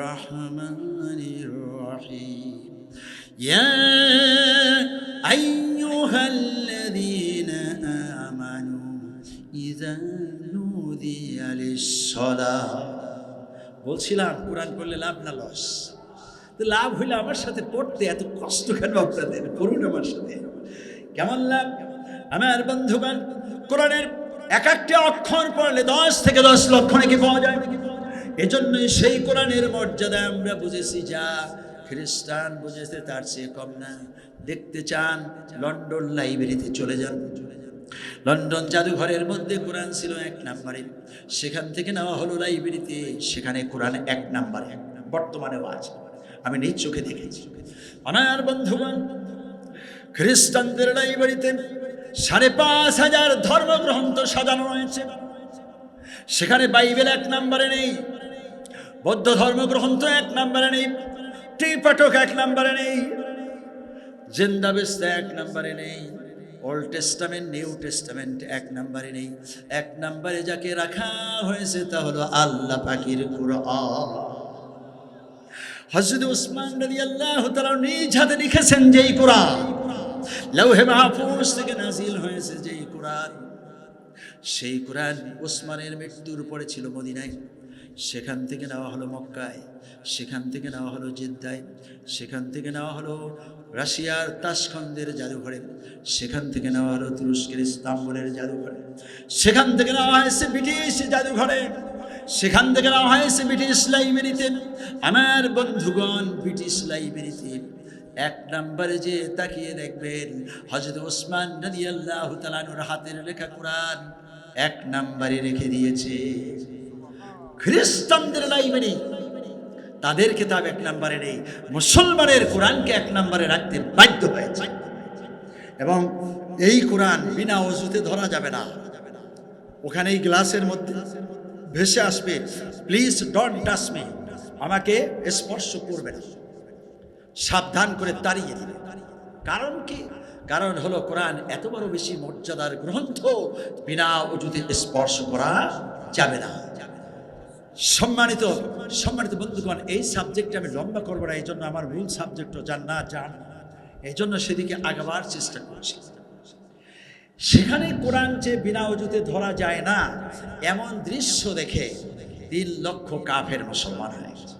রহমানির রহিম। ইয়া আইয়ুহাল্লাযীনা আমানু ইযা নুদিয়া লিস-সালাহ। বলছিলাম কোরআন পড়লে লাভ না লস? তো লাভ হইলে আমার সাথে পড়তে এত কষ্ট কেন আপনাদের? পড়ুন আমার সাথে। কেমন লাভ? আমার বন্ধুগণ, কোরআনের এক একটা অক্ষর পড়লে 10 থেকে 10 লক্ষ নাকি পাওয়া যায়। এজন্যই সেই কোরআনের মর্যাদা আমরা বুঝেছি যা খ্রিস্টান বুঝেছে তার চেয়ে কম না। দেখতে চান লন্ডন লাইব্রেরিতে চলে যান। লন্ডন জাদুঘরের মধ্যে কোরআন ছিল 1 নম্বরে, সেখান থেকে নেওয়া হলো লাইব্রেরিতে, সেখানে কোরআন 1 নম্বরে বর্তমানেও আছে, আমি নিজ চোখে দেখেছি। আমার বন্ধুগণ, খ্রিস্টানদের লাইব্রেরিতে 5,500 ধর্মগ্রন্থ সাজানো রয়েছে, সেখানে বাইবেল 1 নম্বরে নেই, বৌদ্ধ ধর্মগ্রন্থ 1 নম্বরে নেই, ত্রিপিটক 1 নম্বরে নেই, জিন্দাবেস্তা 1 নম্বরে নেই, ওল্ড টেস্টামেন্ট নিউ টেস্টামেন্ট 1 নম্বরে নেই। 1 নম্বরে যাকে রাখা হয়েছে তা হলো আল্লাহ পাকের কোরআন। হযরত উসমান রাদিয়াল্লাহু তাআলা নিজ হাতে লিখেছেন যেই কোরআন, লৌহে মাহফুজ থেকে নাজিল হয়েছে যেই কোরআন, সেই কোরআন উসমানের মৃত্যুর পরে ছিল মদিনায়, সেখান থেকে নেওয়া হলো মক্কায়, সেখান থেকে নেওয়া হলো জেদ্দায়, সেখান থেকে নেওয়া হলো রাশিয়ার তাশখন্দের জাদুঘরে, সেখান থেকে নেওয়া হলো তুরস্কের ইস্তাম্বুলের জাদুঘরে, সেখান থেকে নেওয়া হয়েছে ব্রিটিশ জাদুঘরে, সেখান থেকে নেওয়া হয়েছে ব্রিটিশ লাইব্রেরিতে। আমার বন্ধুগণ, ব্রিটিশ লাইব্রেরিতে 1 নম্বরে যে তাকিয়ে দেখবেন হযরত ওসমান রাদিয়াল্লাহু তাআলা আনহুর হাতের লেখা কোরআন 1 নম্বরে রেখে দিয়েছে। খ্রিস্টানদের লাইব্রেরি তাদের কিতাব 1 নম্বরে নেই, মুসলমানের কোরআনকে 1 নম্বরে রাখতে বাধ্য হয়েছে। এবং এই কোরআন বিনা ওযুতে ধরা যাবে না, ওখানে এই গ্লাসের মধ্যে ভেসে আসবে, প্লিজ ডোন্ট টাচ মি, আমাকে স্পর্শ করবে না, সাবধান করে তাড়িয়ে দিবে। কারণ কি? কারণ হলো কোরআন এত বড় বেশি মর্যাদার গ্রন্থ, বিনা ওযুতে স্পর্শ করা যাবে না। সম্মানিত বন্ধুগণ, এই সাবজেক্টে আমি লম্বা করবো না, এই জন্য আমার মূল সাবজেক্টও জান্নাত, এই জন্য সেদিকে আগাবার চেষ্টা করছি। সেখানে কোরআন যে বিনা ওযুতে ধরা যায় না, এমন দৃশ্য দেখে 3 লক্ষ কাফের মুসলমান হয়ে গেছে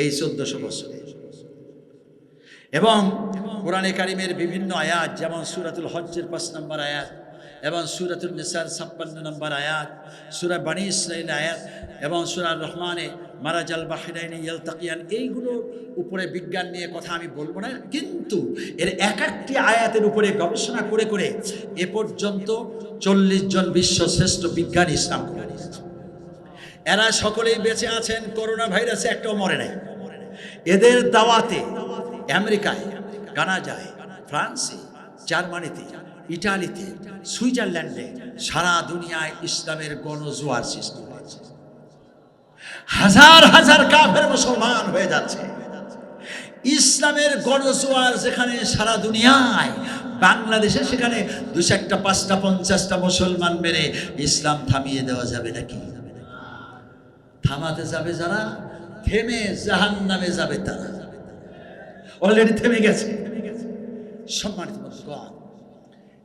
এই 1400 বছরে। এবং কোরআনে কারিমের বিভিন্ন আয়াত, যেমন সূরাতুল হজ্জের 5 নম্বর আয়াত, এবং সূরাতুন নিসার 56 নম্বর আয়াত, সূরা বনী ইসরাঈল আয়াত, এবং সূরা রহমানে মারাজাল বাহরাইনি ইয়ালতাকিয়ান, এইগুলোর উপরে বিজ্ঞান নিয়ে কথা আমি বলবো না, কিন্তু এর এক একটি আয়াতের উপরে গবেষণা করে করে এ পর্যন্ত 40 জন বিশ্বশ্রেষ্ঠ বিজ্ঞানী ইসলাম করে দিয়েছে। এরা সকলেই বেঁচে আছেন, করোনা ভাইরাসে একটাও মরে নাই। এদের দাওয়াতে আমেরিকায়, কানাডায়, ফ্রান্সে, জার্মানিতে, ইটালিতে, সুইজারল্যান্ডে, সারা দুনিয়ায় ইসলামের গণজোয়ার সৃষ্টি হয়েছে। হাজার হাজার কাফের মুসলমান হয়ে যাচ্ছে। ইসলামের গণজোয়ার যেখানে সারা দুনিয়ায়, বাংলাদেশে সেখানে 2-1টা 5টা 50টা মুসলমান মেরে ইসলাম থামিয়ে দেওয়া যাবে নাকি? থামাতে যাবে যারা, থেমে জাহান্নামে যাবে তারা। অলরেডি থেমে গেছে। সম্মানিত বন্ধুগণ,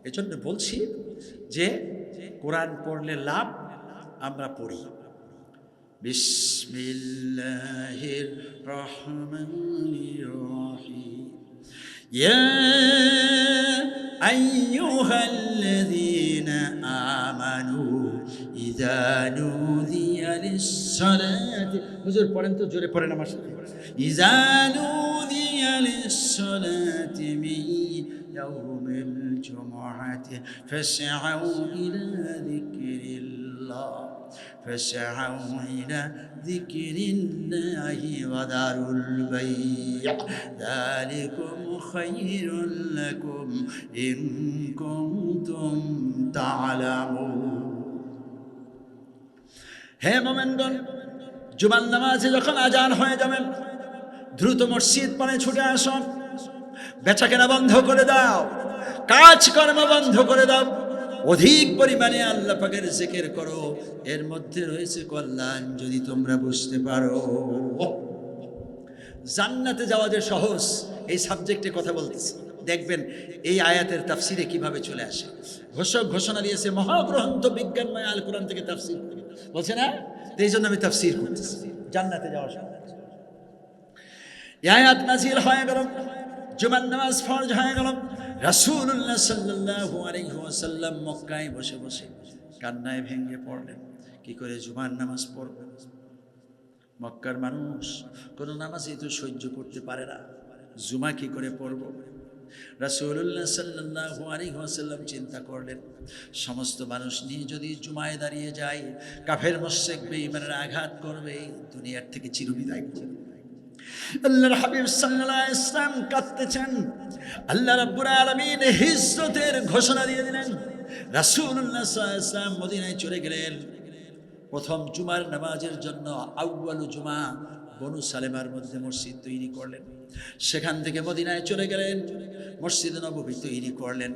এজন্য বলছি যে কোরআন পড়লে লাভ, আমরা পড়ি। বিসমিল্লাহির রহমানির রহিম। ইয়া আইয়ুহাল্লাযীনা আমানু ইযা নুদিয়া লিস-সালাতি, হুজুর পড়েন তো, জোরে পড়েন আমার সাথে। ইযা নুদিয়া লিস-সালাতি মিন ইয়াউমিল জুমআতি ফাসআউ ইলা যিকরিল্লাহ فاسعوا إلى ذكر الله وذروا البيع ذلكم خير لكم إن كنتم تعلمون। হে মুমিনগণ, জুমার নামাজে যখন আজান হয়ে যাবে, দ্রুত মসজিদ পানে ছুটে আসুন। বেচাকেনা বন্ধ করে দাও, কাজকর্ম বন্ধ করে দাও, অধিক পরিমাণে আল্লাহ পাকের জিকির করো, এর মধ্যে রয়েছে কল্যাণ যদি তোমরা বুঝতে পারো। জান্নাতে যাওয়া যে সহজ, এই সাবজেক্টে কথা বলতেছি, দেখবেন এই আয়াতের তাফসিরে কিভাবে চলে আসে। ঘোষণা দিয়েছে মহাগ্রন্থ বিজ্ঞানময় আল কোরআন থেকে তাফসির বলছে না, এই জন্য আমি তাফসির করতেছি। জান্নাতে যাওয়া সহজ। এই আয়াত নাজিল হয়ে গেল, জুমার নামাজ ফরজ হয়ে গেল। রাসূলুল্লাহ সাল্লাল্লাহু আলাইহি ওয়াসাল্লাম মক্কায় বসে বসে কান্নায় ভেঙে পড়লেন। কি করে জুমার নামাজ পড়ব? মক্কার মানুষ কোনো নামাজই তো সহ্য করতে পারে না, জুমা কি করে পড়ব? রাসূলুল্লাহ সাল্লাল্লাহু আলাইহি ওয়াসাল্লাম চিন্তা করলেন, সমস্ত মানুষ নিয়ে যদি জুমায় দাঁড়িয়ে যায়, কাফের মুশরিক বেঈমানের আঘাত করবে, দুনিয়ার থেকে চিরবিদায় করবে। আল্লাহর হাবিব সাল্লাল্লাহু আলাইহি ওয়াসাল্লাম কাঁদতেছেন। আল্লাহ রাব্বুল আলামিন হিজরতের ঘোষণা দিয়ে দিলেন। রাসূলুল্লাহ সাল্লাল্লাহু আলাইহি ওয়াসাল্লাম মদিনায় চলে গেলেন। প্রথম জুমার নামাজের জন্য আউয়ালু জুমা বনু সালেমার মধ্যে মসজিদ তৈরি করলেন। সেখান থেকে মদিনায় চলে গেলেন, মসজিদ নববী তৈরি করলেন।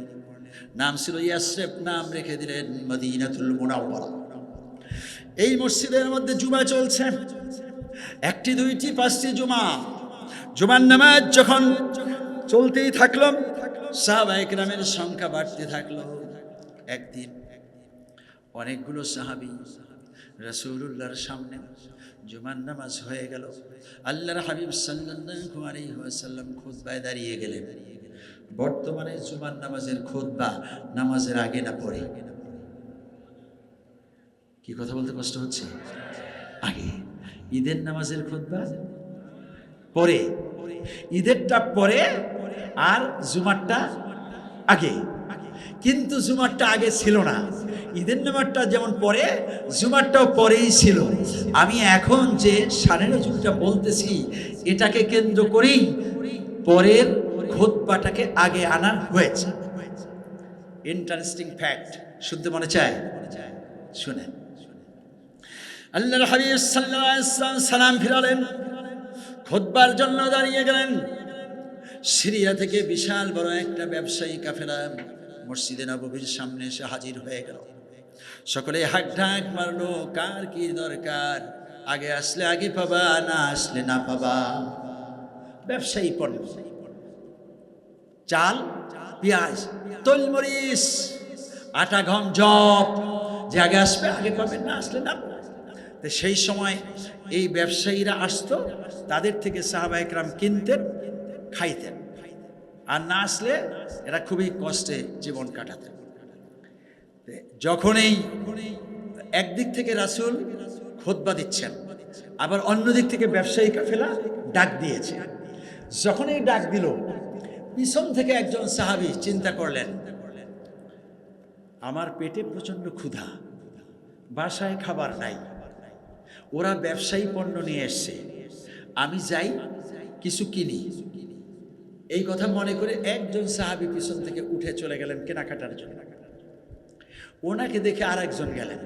নাম ছিল ইয়াসরিব, নাম রেখে দিলেন মদিনাতুল মুনাওয়ারা। এই মসজিদের মধ্যে জুমা চলছে, একটি, দুইটি, পাঁচটি জুমা। জুমার নামাজ যখন চলতেই থাকলো, সাহাবায়ে কেরামের সংখ্যা বাড়তে থাকলো। একদিন অনেকগুলো সাহাবী রাসূলুল্লাহর সামনে জুমার নামাজ হয়ে গেল। আল্লাহর হাবিব সাল্লাল্লাহু আলাইহি ওয়াসাল্লাম খুতবায় দাঁড়িয়ে গেলেন। বর্তমানে জুমার নামাজের খুতবা নামাজের আগে না পরে? কি কথা বলতে কষ্ট হচ্ছে? আগে। ঈদের নামাজের খুতবা পরে, ঈদেরটা পরে আর জুমারটা আগে। কিন্তু জুমারটা আগে ছিল না, ঈদের নামাজটা যেমন পরে, জুমারটাও পরেই ছিল। আমি এখন যে শানের যুগটা বলতেছি, এটাকে কেন্দ্র করেই পরের খুতবাটাকে আগে আনা হয়েছে। ইন্টারেস্টিং ফ্যাক্ট, শুনতে মনে চায়? শুনেন। আল্লাহর হাবিব সাল্লাল্লাহু আলাইহি ওয়াসাল্লাম সালাম ফিরালেন, খুতবার জন্য দাঁড়িয়ে গেলেন। সিরিয়া থেকে বিশাল বড় একটা ব্যবসায়ী কাফেলা মসজিদে নববীর সামনে এসে হাজির হয়ে গেল। সকলে হাক ঢাক মারলো, কার কি দরকার, আগে আসলে আগে পাবা, না আসলে না পাবা। ব্যবসায়ী পণ্য, চাল, পেঁয়াজ, তৈলমরিচ, আটা, গম, জব, যে আগে আসবে আগে পাবে, না আসলে না পাবে। তো সেই সময় এই ব্যবসায়ীরা আসতো, তাদের থেকে সাহাবায়ে কেরাম কিনতেন, খাইতেন, আর না আসলে এরা খুবই কষ্টে জীবন কাটাতেন। যখনই একদিক থেকে রাসূল খুতবা দিচ্ছেন, আবার অন্য দিক থেকে ব্যবসায়ী কাফেলা ডাক দিয়েছে। যখনই ডাক দিল, পিছন থেকে একজন সাহাবী চিন্তা করলেন, আমার পেটে প্রচন্ড ক্ষুধা, বাসায় খাবার নাই, ওরা ব্যবসায়ী পণ্য নিয়ে এসছে, আমি যাই কিছু কিনি। এই কথা মনে করে একজন সাহাবী পিছন থেকে উঠে চলে গেলেন কেনাকাটার জন্য। ওনাকে দেখে আর একজন গেলেন,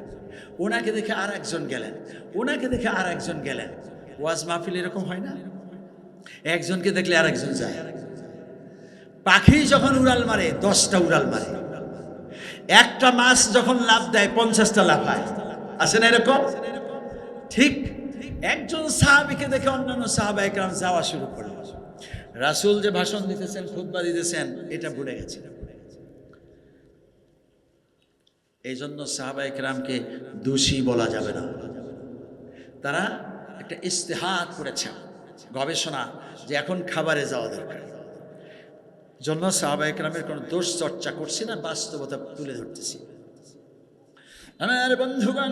ওনাকে দেখে আর একজন গেলেন, ওনাকে দেখে আর একজন গেলেন। ওয়াজ মাহফিল এরকম হয় না? একজনকে দেখলে আর একজন যায়। পাখি যখন উড়াল মারে 10টা উড়াল মারে, একটা মাছ যখন লাফ দেয় 50টা লাফায়, আছে না এরকম? ঠিক একজন সাহাবীকে দেখে অন্যান্য সাহাবায়ে কেরাম যাওয়া শুরু করলেন। রাসূল যে ভাষণ দিতেছেন, খুতবা দিতেছেন, এটা ভুলে গেছে। এই জন্য সাহাবায়ে কেরামকে দোষী বলা যাবে না। তারা একটা ইজতিহাদ করেছে, গবেষণা, যে এখন খাবারে যাওয়া দরকার। জন্য সাহাবায়ে কেরামের কোনো দোষ চর্চা করছি না, বাস্তবতা তুলে ধরতেছি। আমার বন্ধুগণ,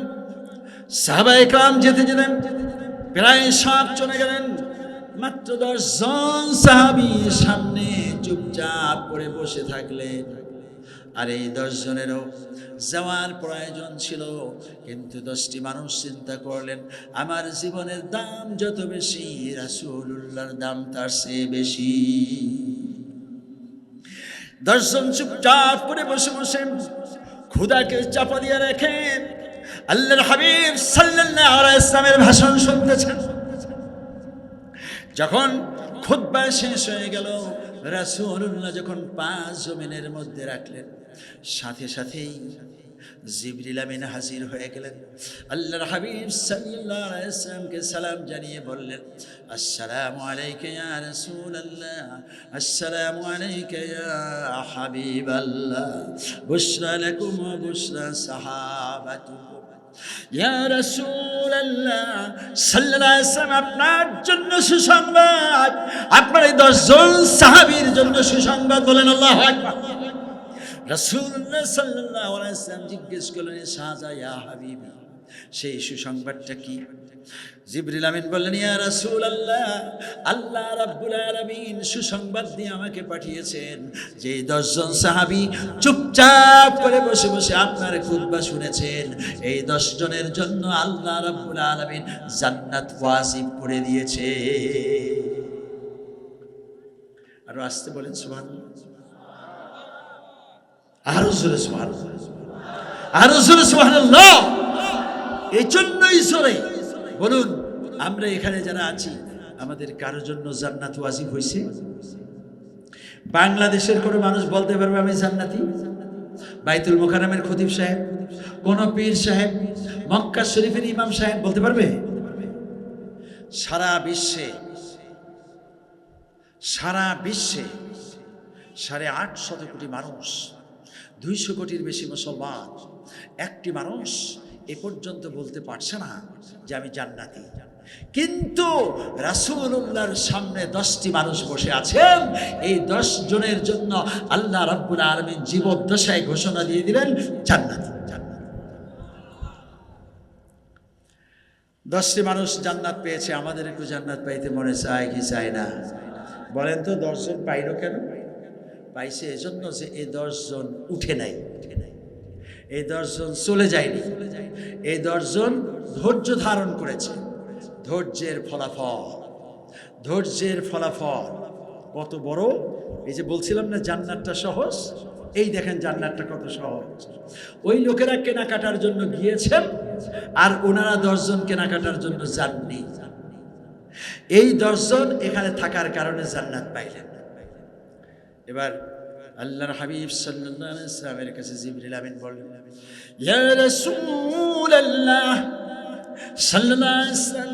সাহাবায়ে কেরাম যেতে যেতে প্রায় সব চলে গেলেন। মাত্র 10 জন সাহাবী সামনে চুপচাপ করে বসে থাকলেন। আর এই 10 জনেরও যাওয়ার প্রয়োজন ছিল, কিন্তু 10টি মানুষ চিন্তা করলেন, আমার জীবনের দাম যত বেশি, রাসূলুল্লাহর দাম তার চেয়ে বেশি। 10 জন চুপচাপ করে বসে বসে ক্ষুধাকে চাপা দিয়ে রেখে আল্লাহর হাবিব সাল্লাল্লাহু আলাইহি ওয়াসাল্লামের ভাষণ শুনতেছেন। যখন খুতবা শেষ হয়ে গেল, রাসূলুল্লাহ যখন পা জমিনের মধ্যে রাখলেন, সাথে সাথেই জিবরিল আমিন হাজির হয়ে গেলেন। আল্লাহর হাবিব সাল্লাল্লাহু আলাইহি ওয়াসাল্লামকে সালাম জানিয়ে বললেন, আসসালামু আলাইকা ইয়া রাসূলুল্লাহ, আসসালামু আলাইকা ইয়া হাবিবাল্লাহ, বুশরা লাকুম ওয়া বুশরা সাহাবাতুকুম। ইয়া রাসূলুল্লাহ সাল্লাল্লাহু আলাইহি ওয়াসাল্লাম, আপনার জন্য সুসংবাদ, আপনার এই 10 জন সাহাবীর জন্য সুসংবাদ। বলেন আল্লাহু আকবার। রাসূলুল্লাহ সাল্লাল্লাহু আলাইহি ওয়াসাল্লাম জিজ্ঞেস করলেন, শাহজা ইয়া হাবিবি, সেই সুসংবাদটা কি? জিবরিল আমিন বললেন, ইয়া রাসূলুল্লাহ, আল্লাহ রাব্বুল আলামিন সুসংবাদ দিয়ে আমাকে পাঠিয়েছেন যে 10 জন সাহাবী চুপচাপ করে বসে বসে আপনার খুতবা শুনেছেন, এই 10 জনের জন্য আল্লাহ রাব্বুল আলামিন জান্নাত ওয়াজিব করে দিয়েছে। আর আসতে বলেন সুবহানাল্লাহ, আরো জোরে সুবহানাল্লাহ, আরো জোরে সুবহানাল্লাহ। এই জন্যই জোরে বলুন, আমরা এখানে যারা আছি আমাদের কারোর জন্য জান্নাত ওয়াজিব হয়েছে? বাংলাদেশের কোনো মানুষ বলতে পারবে আমি জান্নাতি? বাইতুল মুকাররমের খতিব সাহেব, কোন পীর সাহেব, মক্কা শরীফের ইমাম সাহেব বলতে পারবে? সারা বিশ্বে 850 কোটি মানুষ, 200 কোটির বেশি মুসলমান, একটি মানুষ এ পর্যন্ত বলতে পারছে না যে আমি জান্নাতি। কিন্তু রাসূলুল্লাহর সামনে 10টি মানুষ বসে আছেন, এই 10 জনের জন্য আল্লাহ রাব্বুল আলামিন জীবদ্দশায় ঘোষণা দিয়ে দিলেন জান্নাতি। 10টি মানুষ জান্নাত পেয়েছে, আমাদের একটু জান্নাত পাইতে মনে চায় কি চায় না? বলেন তো, 10 জন পাইল কেন? পাইছে এজন্য যে এই 10 জন উঠে নাই, এই 10 জন চলে যায়নি, এই 10 জন ধৈর্য ধারণ করেছে। ধৈর্যের ফলাফল কত বড়! এই যে বলছিলাম না জান্নাতটা সহজ, এই দেখেন জান্নাতটা কত সহজ। ওই লোকেরা কেনাকাটার জন্য গিয়েছেন আর ওনারা 10 জন কেনাকাটার জন্য যাননি। এই 10 জন এখানে থাকার কারণে জান্নাত পাইলেন। এবার আল্লাহর হাবিব সাল্লাল্লাহু আলাইহি ওয়াসাল্লামের কাছে জিবরিল আমিন বললেন, ইয়া রাসূলুল্লাহ সাল্লাল্লাহু আলাইহি ওয়াসাল্লাম,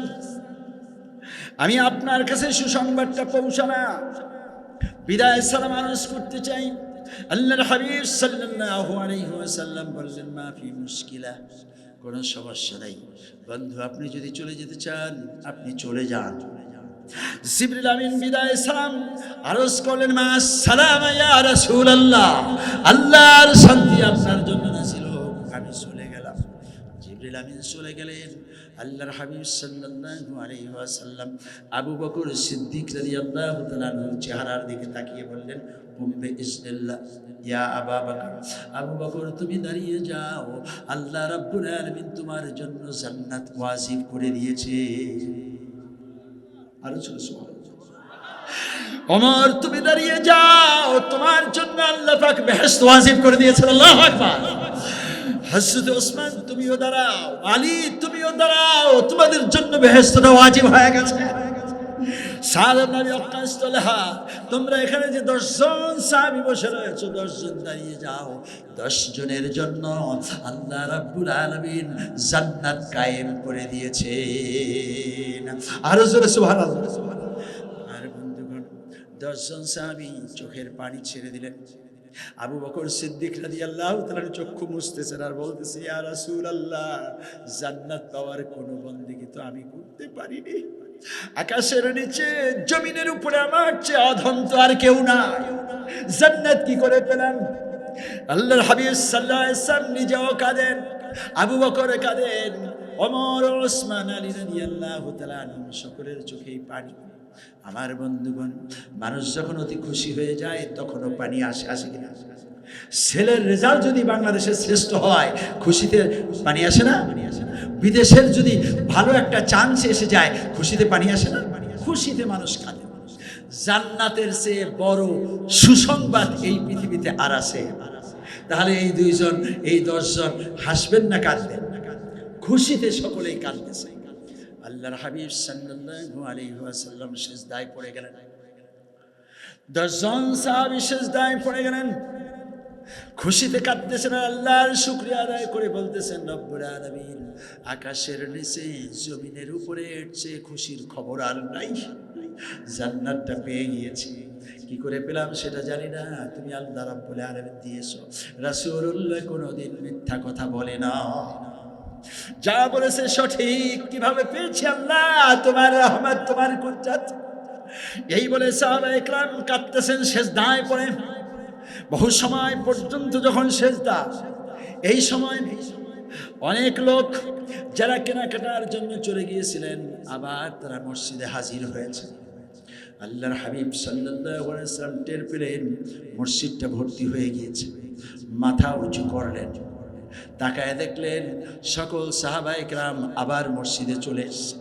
আমি আপনার কাছে সুসংবাদটা পৌঁছানা বিদায় সালাম আরজ করতে চাই। আল্লাহর হাবিব সাল্লাল্লাহু আলাইহি ওয়াসাল্লাম বললেন, মা ফি মুশকিলা, কোনো সমস্যা নাই বন্ধু, আপনি যদি চলে যেতে চান আপনি চলে যান। জিবরিল আমিন বিদায় সালাম আরজ করলেন, মা সালাম ইয়া রাসূলুল্লাহ, আল্লাহর শান্তি আপনার জন্য নাযিল হোক। আমি চলে গেলাম। জিবরিল আমিন চলে গেলেন। আল্লাহর হাবিব সাল্লাল্লাহু আলাইহি ওয়াসাল্লাম আবু বকর সিদ্দিক রাদিয়াল্লাহু তাআলা আনহুর চেহারার দিকে তাকিয়ে বললেন, কুম্বে ইসলাল্লাহ ইয়া আবু বকর, আবু বকর তুমি দাঁড়িয়ে যাও, আল্লাহ রাব্বুল আলামিন তোমার জন্য জান্নাত ওয়াজিব করে দিয়েছে। আর ওমর তুমি দাঁড়িয়ে যাও, তোমার জন্য আল্লাহ পাক বেহেশত ওয়াজিব করে দিয়েছেন। আল্লাহু আকবার। হযরত ওসমান তুমিও দাঁড়াও, আলী তুমিও দাঁড়াও, তোমাদের জন্য বেহেশতটা ওয়াজিব হয়ে গেছে। সাদ ইবনে আবি ওয়াক্কাস তালহা, তোমরা এখানে যে 10 জন সাহাবী বসে রয়েছে, 10 জন দাঁড়িয়ে যাও, 10 জনের জন্য আল্লাহ রাব্বুল আলামিন জান্নাত কায়েম করে দিয়েছেন। আর জোরে সুবহানাল্লাহ। আর বন্ধুগণ, 10 জন সাহাবী চোখের পানি ছেড়ে দিলেন। আবু বকর সিদ্দিক রাদিয়াল্লাহু তাআলা চক্ষু মুছতেছেন আর বলতেছে, ইয়া রাসূলুল্লাহ, জান্নাত পাওয়ার কোনো বন্দেগী তো আমি করতে পারিনি। আকাশের নিচে জমিনের উপরে আমার চেয়ে অধম তো আর কেউ নাই, জান্নাত কি করে পেলাম? আল্লাহর হাবিব সাল্লাল্লাহু আলাইহি ওয়াসাল্লাম নিজেও কাঁদেন, আবু বকর কাঁদেন, ওমর, ওসমান, আলী রাদিয়াল্লাহু তাআলা সকলের চোখেই পানি। আমার বন্ধুগণ, মানুষ যখন অতি খুশি হয়ে যায় তখনও পানি আসে কিনা? ছেলের রেজাল্ট যদি বাংলাদেশের শ্রেষ্ঠ হয়, খুশিতে পানি আসে না? বিদেশের যদি ভালো একটা চান্স এসে যায়, খুশিতে পানি আসে না? খুশিতে মানুষ কাঁদে। জান্নাতের চেয়ে বড় সুসংবাদ এই পৃথিবীতে আর আছে? তাহলে এই 2 জন, এই 10 জন হাসবেন না কাঁদবেন? খুশিতে সকলেই কাঁদতেছে। আল্লাহর হাবিব সাল্লাল্লাহু আলাইহি ওয়াসাল্লাম সিজদায় পড়ে গেলেন। 10 জন সাহাবী সিজদায় পড়ে গেলেন, খুশিতে কাঁদতেছেন, আল্লাহর শুকরিয়া আদায় করে বলতেছেন, রব্বুল আলামিন, আকাশের নিচে জমিনের উপরে এর চেয়ে খুশির খবর আর নাই। জান্নাতটা পেয়ে গিয়েছি, কি করে পেলাম সেটা জানি না, তুমি আল্লাহ রাব্বুল আলামিন দিয়েছো। রাসূলুল্লাহ কোনোদিন মিথ্যা কথা বলে না, যা বলেছে সঠিক। কিভাবে পেয়েছি আল্লাহ? তোমার রহমত, তোমার কুদরত। এই বলে সাহাবায়ে কেরাম কাঁদতেছেন সিজদায় পড়ে। বহু সময় পর্যন্ত যখন সিজদা, এই সময় অনেক লোক যারা কেনাকাটার জন্য চলে গিয়েছিলেন আবার তারা মসজিদে হাজির হয়েছে। আল্লাহর হাবিব সাল্লাল্লাহু আলাইহি ওয়াসাল্লাম টের পেলেন মসজিদটা ভর্তি হয়ে গিয়েছে। মাথা উঁচু করলেন, তাকায় দেখলেন সকল সাহাবায়ে কেরাম আবার মসজিদে চলে এসেছে।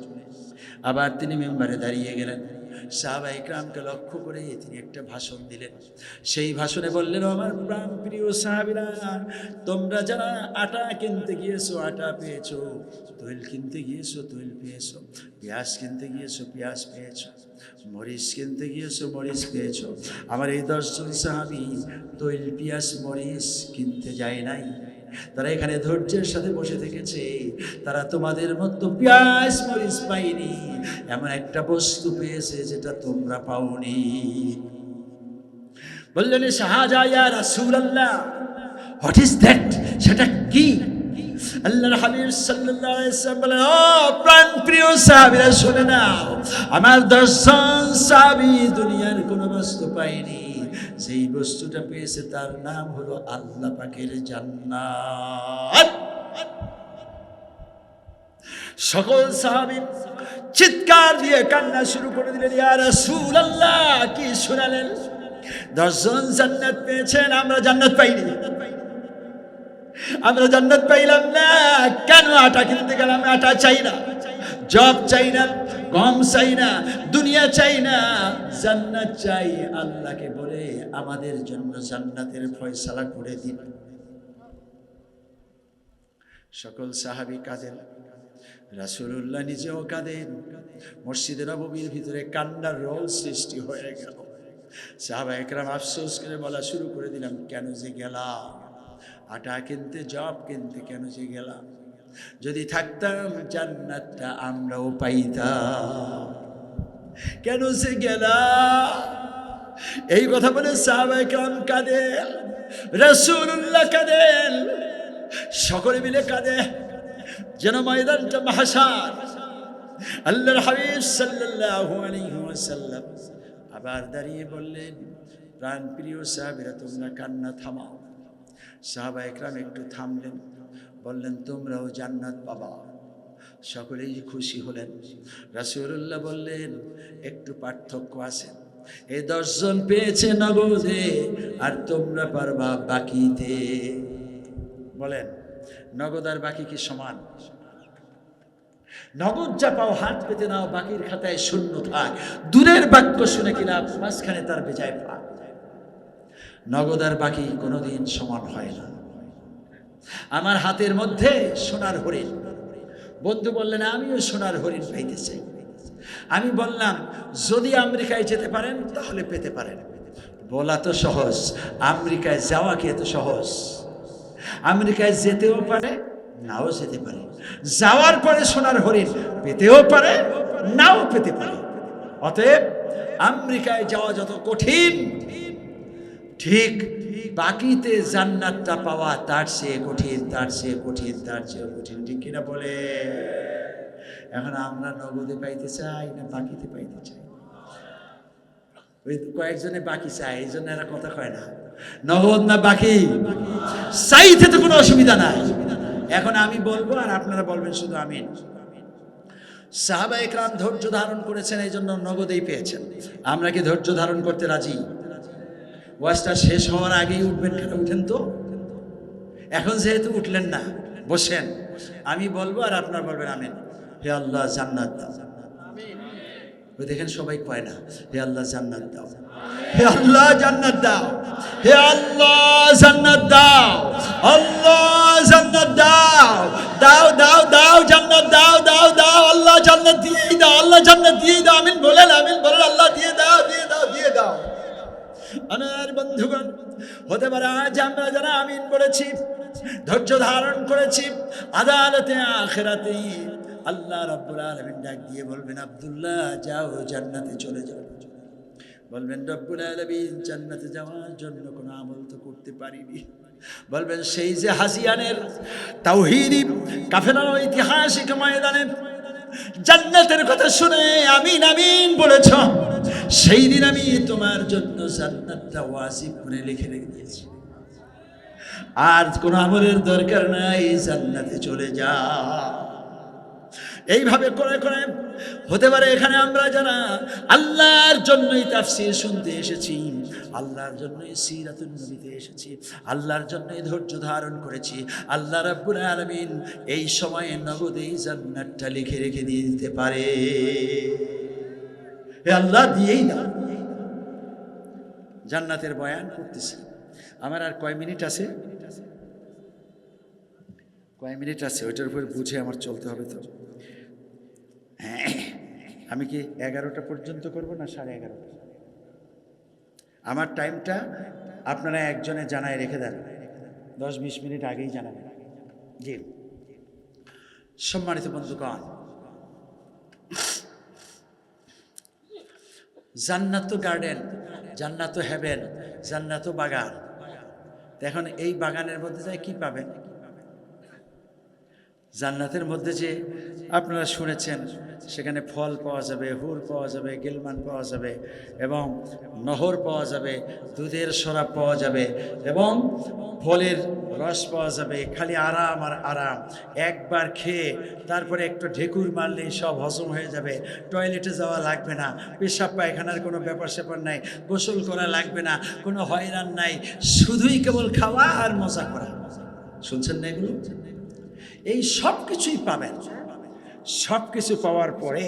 আবার তিনি মিম্বারে দাঁড়িয়ে গেলেন। সাহাবায়ে কেরামকে লক্ষ্য করে তিনি একটা ভাষণ দিলেন। সেই ভাষণে বললেন, আমার প্রাণ প্রিয় সাহাবীরা, তোমরা যারা আটা কিনতে গিয়েছো আটা পেয়েছো, তৈল কিনতে গিয়েছো তৈল পেয়েছো, পেঁয়াজ কিনতে গিয়েছো পেঁয়াজ পেয়েছো, মরিচ কিনতে গিয়েছো মরিচ পেয়েছো। আমার এই 10 জন সাহাবী তৈল পেঁয়াজ মরিচ কিনতে যায় নাই, তারা এখানে ধৈর্যের সাথে বসে থেকেছে। তারা তোমাদের মতো পেঁয়াজ মরিচ পায়নি, এমন একটা বস্তু পেয়েছে যেটা তোমরা পাওনি। বললেন, শাহাজা ইয়া রাসূলুল্লাহ, হোয়াট ইজ দ্যাট? সেটা কি? আল্লাহর হাবিব সাল্লাল্লাহু আলাইহি ওয়াসাল্লাম বলেন, ও প্রাণ প্রিয় সাহাবীরা, শুনে নাও, আমার 10 জন সাহাবী দুনিয়ার কোনো বস্তু পায়নি, যেই বস্তুটা পেয়েছে তার নাম হলো আল্লাহ পাকের জান্নাত। সকল সাহাবী চিৎকার দিয়ে কান্না শুরু করে দিলেন, ইয়া রাসূলুল্লাহ, কি শোনালেন? 10 জন জান্নাত পেয়েছেন, আমরা জান্নাত পাইনি, আমরা জান্নাত পাইলাম না। কেন? আটা কিনতে গেলাম, আটা চাই না, জব চাই না, গম চাই না, দুনিয়া চাই না, জান্নাত চাই। আল্লাহকে বলে আমাদের জন্য জান্নাতের ফয়সালা করে দিন। সকল সাহাবী কাঁদেন, রাসূলুল্লাহ নিজেও কাঁদেন। মসজিদে নববীর ভিতরে কান্নার রোল সৃষ্টি হয়ে গেল। সাহাবায়ে কেরাম আফসোস করে বলা শুরু করে দিলাম, কেন যে গেলাম আটা কিনতে, জব কিনতে, কেন যে গেলাম? যদি থাকতাম জান্নাতটা আমরাও পাইতাম, কেন যে গেলাম? এই কথা বলে সাহাবায়ে কেরাম কাঁদেন, রাসূলুল্লাহ কাঁদেন, সকলে মিলে কাঁদে, যেন ময়দানটা মাহশার। আল্লাহর হাবিব সাল্লাল্লাহু আলাইহি ওয়াসাল্লাম আবার দাঁড়িয়ে বললেন, প্রাণ প্রিয় সাহাবীরা, তোমরা কান্না থামাও। সাহাবায়ে কেরাম একটু থামলেন, বললেন, তোমরাও জান্নাত পাবা। সকলেই খুশি হলেন। রাসূলুল্লাহ বললেন, একটু পার্থক্য আছে, এই 10 জন পেয়েছে নগদে, আর তোমরা পারবা বাকিতে। বলেন, নগদ আর বাকি কি সমান? নগদ যা পাও হাত পেতে নাও, বাকির খাতায় শূন্য থাক। দূরের বাক্য শুনে কিনা মাঝখানে তার বেজায় পাক। নগদ আর বাকি কোনোদিন সমান হয় না। আমার হাতের মধ্যে সোনার হরিণ। বন্ধু বললেন, আমিও সোনার হরিণ পাইতে চাই। আমি বললাম, যদি আমেরিকায় যেতে পারেন তাহলে পেতে পারেন। বলা তো সহজ, আমেরিকায় যাওয়া কি এত সহজ? আমেরিকায় যেতেও পারে, নাও যেতে পারে। যাওয়ার পরে সোনার হরিণ পেতেও পারে, নাও পেতে পারে। অতএব আমেরিকায় যাওয়া যত কঠিন, ঠিক বাকিতে জান্নাতটা পাওয়া তার চেয়ে কঠিন, তার চেয়ে কঠিন, তার চেয়ে কঠিন। ঠিক কিনা বলে? এখন আমরা নগদে পাইতে চাই না বাকিতে পাইতে চাই? ওই কয়েকজনে বাকি চায়, এই জন্য এরা কথা কয় না। নগদ না বাকি চাইতে তো কোনো অসুবিধা নাই। এখন আমি বলবো আর আপনারা বলবেন শুধু আমিন। সাহাবায়ে কেরাম ধৈর্য ধারণ করেছেন, এই জন্য নগদেই পেয়েছেন। আমরা কি ধৈর্য ধারণ করতে রাজি? ওয়াজটা শেষ হওয়ার আগেই উঠবেন কেন? উঠেন তো। এখন যেহেতু উঠলেন না, বসেন, আমি বলবো আর আপনারা বলবেন আমিন। হে আল্লাহ জান্নাত দাও। ওই দেখেন সবাই কয় না, হে আল্লাহ জান্নাত দাও, হে আল্লাহ জান্নাত দাও, হে আল্লাহ জান্নাত দাও, আল্লাহ জান্নাত দাও, দাও দাও দাও জান্নাত দাও, দাও দাও, আল্লাহ জান্নাত দিয়ে দাও, আল্লাহ জান্নাত দিয়ে দাও। আমিন বলেন, আমিন বলেন, আল্লাহ দিয়ে দাও, দিয়ে দাও, দিয়ে দাও। আমার বন্ধুগণ, হতে পারে আজ আমরা যারা আমিন বলেছি, ধৈর্য ধারণ করেছি, আদালতে আখিরাতে আল্লাহ রাব্বুল আলামিন ডাক দিয়ে বলবেন, আব্দুল্লাহ যাও, জান্নাতে চলে যাও। বলবেন, রব্বুল আলামিন জান্নাতে যাওয়ার জন্য কোনো আমল তো করতে পারিনি। বলবেন, সেই যে হাসিয়ানের তাওহীদি কাফেলার ঐতিহাসিক ময়দানে জান্নাতের কথা শুনে আমিন আমিন বলেছ, সেই দিন আমি তোমার জন্য জান্নাতটা ওয়াজিব করে লিখে রেখে দিয়েছি। আর কোনো আমলের দরকার নাই, জান্নাতে চলে যা। এইভাবে করে করে হতে পারে এখানে আমরা যারা আল্লাহর জন্যই তাফসীর শুনতে এসেছি, আল্লাহর জন্যই সিরাতুন নবীতে এসেছি, আল্লাহর জন্যই ধৈর্য ধারণ করেছি, আল্লাহ রাব্বুল আলামিন এই সময়ে নগদেই জান্নাতটা লিখে রেখে দিয়ে দিতে পারে। হে আল্লাহ, দিয়েই না। জান্নাতের বয়ান করতেছি। আমার আর কয় মিনিট আছে? কয় মিনিট আছে ওইটার উপর বুঝে আমার চলতে হবে। তো আমি কি 11টা পর্যন্ত করব না 11:30? আমার টাইমটা আপনারা একজনে জানায় রেখে দেন, 10-20 মিনিট আগেই জানাবেন। জি, সম্মানিত বন্ধুগণ, জান্নাত গার্ডেন, জান্নাত হেভেন, জান্নাত বাগান। এখন এই বাগানের মধ্যে যায় কি পাবেন? জান্নাতের মধ্যে যে আপনারা শুনেছেন, সেখানে ফল পাওয়া যাবে, হুর পাওয়া যাবে, গিলমান পাওয়া যাবে, এবং নহর পাওয়া যাবে, দুধের শরাব পাওয়া যাবে, এবং ফলের রস পাওয়া যাবে। খালি আরাম আর আরাম। একবার খেয়ে তারপরে একটু ঢেকুর মারলেই সব হজম হয়ে যাবে। টয়লেটে যাওয়া লাগবে না, পেশাব পায়খানার কোনো ব্যাপার স্যাপার নাই, গোসল করা লাগবে না, কোনো হয়রান নাই, শুধুই কেবল খাওয়া আর মজা করা। শুনছেন না এগুলো? এই সব কিছুই পাবেন। সব কিছু পাওয়ার পরে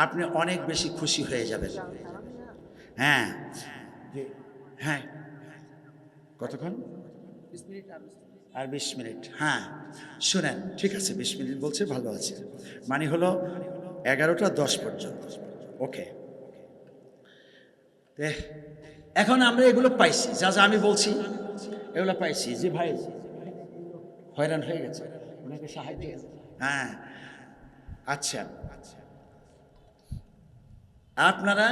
আপনি অনেক বেশি খুশি হয়ে যাবেন। হ্যাঁ হ্যাঁ, কতক্ষণ? আর 20 মিনিট। হ্যাঁ শুনেন, ঠিক আছে, 20 মিনিট বলছে, ভালো আছে। মানে হলো 11:10 পর্যন্ত। ওকে, এখন আমরা এগুলো পাইছি, যা যা আমি বলছি এগুলো পাইছি। যে ভাই হয়রান হয়ে গেছে, ওনাকে সাহায্য। হ্যাঁ আচ্ছা, আপনারা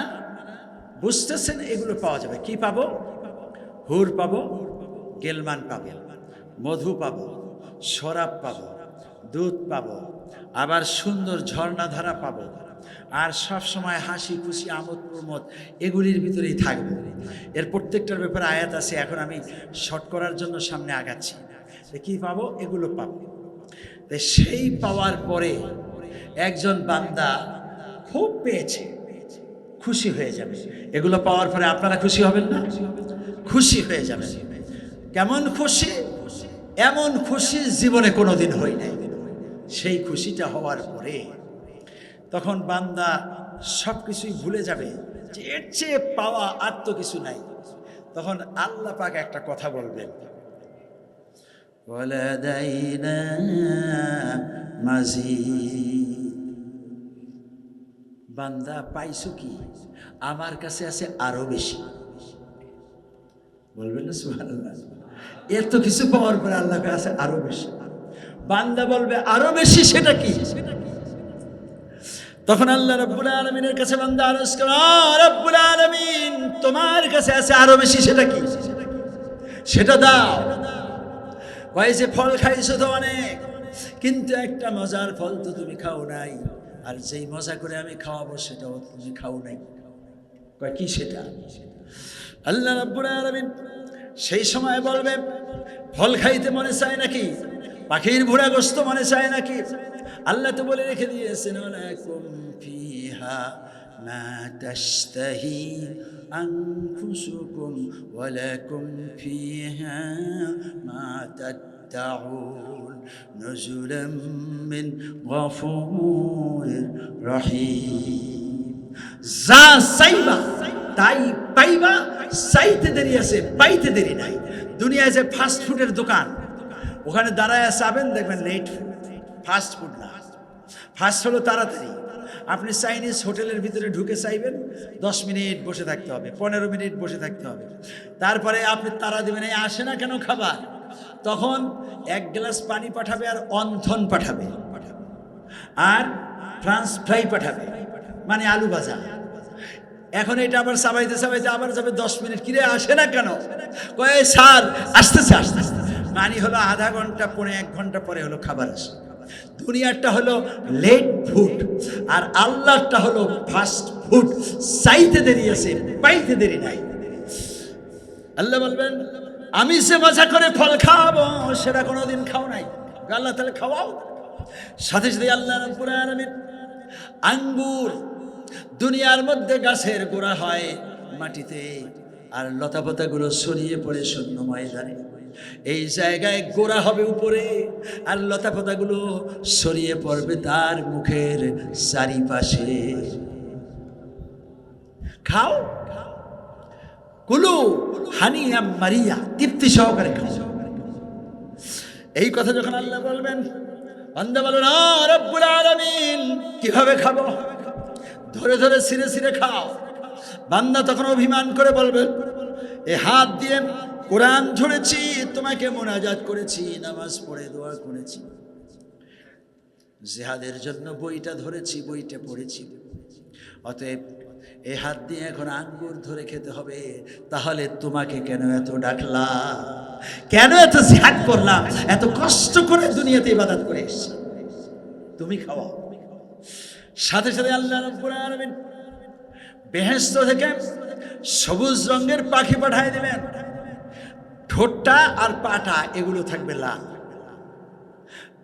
বুঝতেছেন এগুলো পাওয়া যাবে। কি পাবো? হুর পাবো, গেলমান পাবো, মধু পাবো, শরাব পাবো, দুধ পাবো, আবার সুন্দর ঝর্ণাধারা পাবো, আর সব সময় হাসি খুশি আমোদ প্রমোদ এগুলির ভিতরেই থাকবো। এর প্রত্যেকটার ব্যাপারে আয়াত আছে। এখন আমি শর্ট করার জন্য সামনে আগাচ্ছি। কি পাবো? এগুলো পাবো। সেই পাওয়ার পরে একজন বান্দা খুব পেয়েছে, খুশি হয়ে যাবে। এগুলো পাওয়ার পরে আপনারা খুশি হবেন না? খুশি হয়ে যাবেন। কেমন খুশি? এমন খুশি জীবনে কোনোদিন হয় নাই। সেই খুশিটা হওয়ার পরে তখন বান্দা সব কিছুই ভুলে যাবে, যে এর চেয়ে পাওয়া আর তো কিছু নাই। তখন আল্লাহ পাক একটা কথা বলবেন, ওয়ালাদাইনা মাজিদ। বান্দা পাইছো কি? আমার কাছে আছে আরো বেশি। বলবেন না সুবহানাল্লাহ? এত কিছু পাওয়ার পরে আল্লাহর কাছে আরো বেশি। বান্দা বলবে আরো বেশি, সেটা কি? তখন আল্লাহ রাব্বুল আলামিনের কাছে বান্দা আরজ করে, রব্বুল আলামিন তোমার কাছে আছে আরো বেশি, সেটা কি? সেটা দাও। কয় যে ফল খাইছো তো অনেক, কিন্তু একটা মজার ফল তো তুমি খাও নাই, আর যেই মজা করে আমি খাওয়াবো সেটাও তুমি খাও নাই। কয় কি সেটা? আল্লাহ রাব্বুল আলামিন সেই সময় বলবে, ফল খাইতে মনে চায় নাকি? পাখির ভুড়া গোস্ত মনে চায় নাকি? আল্লাহ তো বলে রেখে দিয়েছেন, ওয়ালাকুম ফিহা মা তাশতাহি আনফুসুকুম ওয়ালাকুম ফিহা মা তাদউন নুজুলাম মিন গফুরির রহিম। যা চাইবা তাই পাইবা। চাইতে দেরি আছে, পাইতে দেরি নাই। দুনিয়ায় যে ফাস্ট ফুডের দোকান, ওখানে দাঁড়ায় চাবেন, দেখবেন লেট ফুড। ফাস্ট ফুড না, ফাস্ট হলো তাড়াতাড়ি, আপনি চাইনিজ হোটেলের ভিতরে ঢুকে চাইবেন 10 মিনিট বসে থাকতে হবে, 15 মিনিট বসে থাকতে হবে, তারপরে আপনি তারা দেবেন এই আসে না কেন খাবার, তখন 1 গ্লাস পানি পাঠাবে আর অন্থন পাঠাবে আর ফ্রান্স ফ্রাই পাঠাবে, মানে আলু ভাজা। এখন এটা আবার চাবাইতে চাবাইতে আবার যাবে 10 মিনিট, কিরে আসে না কেন, কয়ে স্যার আসতেছে আসতেছে, মানে হলো আধা ঘন্টা 1 ঘন্টা পরে হলো খাবার আসে। দুনিয়ারটা হলো লেট ফুড আর আল্লাহটা হলো ফাস্ট ফুড, চাইতে দেরি আছে পাইতে দেরি নাই। আল্লাহ বলবেন আমি সে মজা করে ফল খাওয়াবো, সেটা কোনোদিন খাও নাই, আল্লাহ তাহলে খাওয়াও। সাথে সাথে আল্লাহ রাব্বুল আলামিন আঙ্গুর, দুনিয়ার মধ্যে গাছের গোড়া হয় মাটিতে আর লতাপাতাগুলো ছড়িয়ে পড়ে শূন্য ময়দানে, এই জায়গায় গোড়া হবে উপরে আর লতাপাতাগুলো ছড়িয়ে পড়বে তার মুখের চারিপাশে। খাও, কুলু হানিয়া মারিয়া, তৃপ্তি সহকারে খাও। এই কথা যখন আল্লাহ বলবেন, বান্দা বলো না রব্বুল আলামিন কিভাবে খাবো, ধরে ধরে ছিঁড়ে ছিঁড়ে খাও। বান্দা তখন অভিমান করে বলবেন এ হাত দিয়ে কোরআন ধরেছি, তোমাকে মোনাজাত করেছি, নামাজ পড়ে দোয়া করেছি, জিহাদের জন্য বইটা ধরেছি, বইটা পড়েছি, অতএব এ হাত দিয়ে এখন আঙ্গুর ধরে খেতে হবে, তাহলে তোমাকে কেন এত ডাকলাম, কেন এত জিহাদ করলাম, এত কষ্ট করে দুনিয়াতে ইবাদত করে এসেছি, তুমি খাওয়াও। সাথে সাথে আল্লাহ রাব্বুল আলামিন বেহেশত থেকে সবুজ রঙের পাখি পাঠায় দিবেন, ঠোঁটটা আর পাটা এগুলো থাকবে লাল,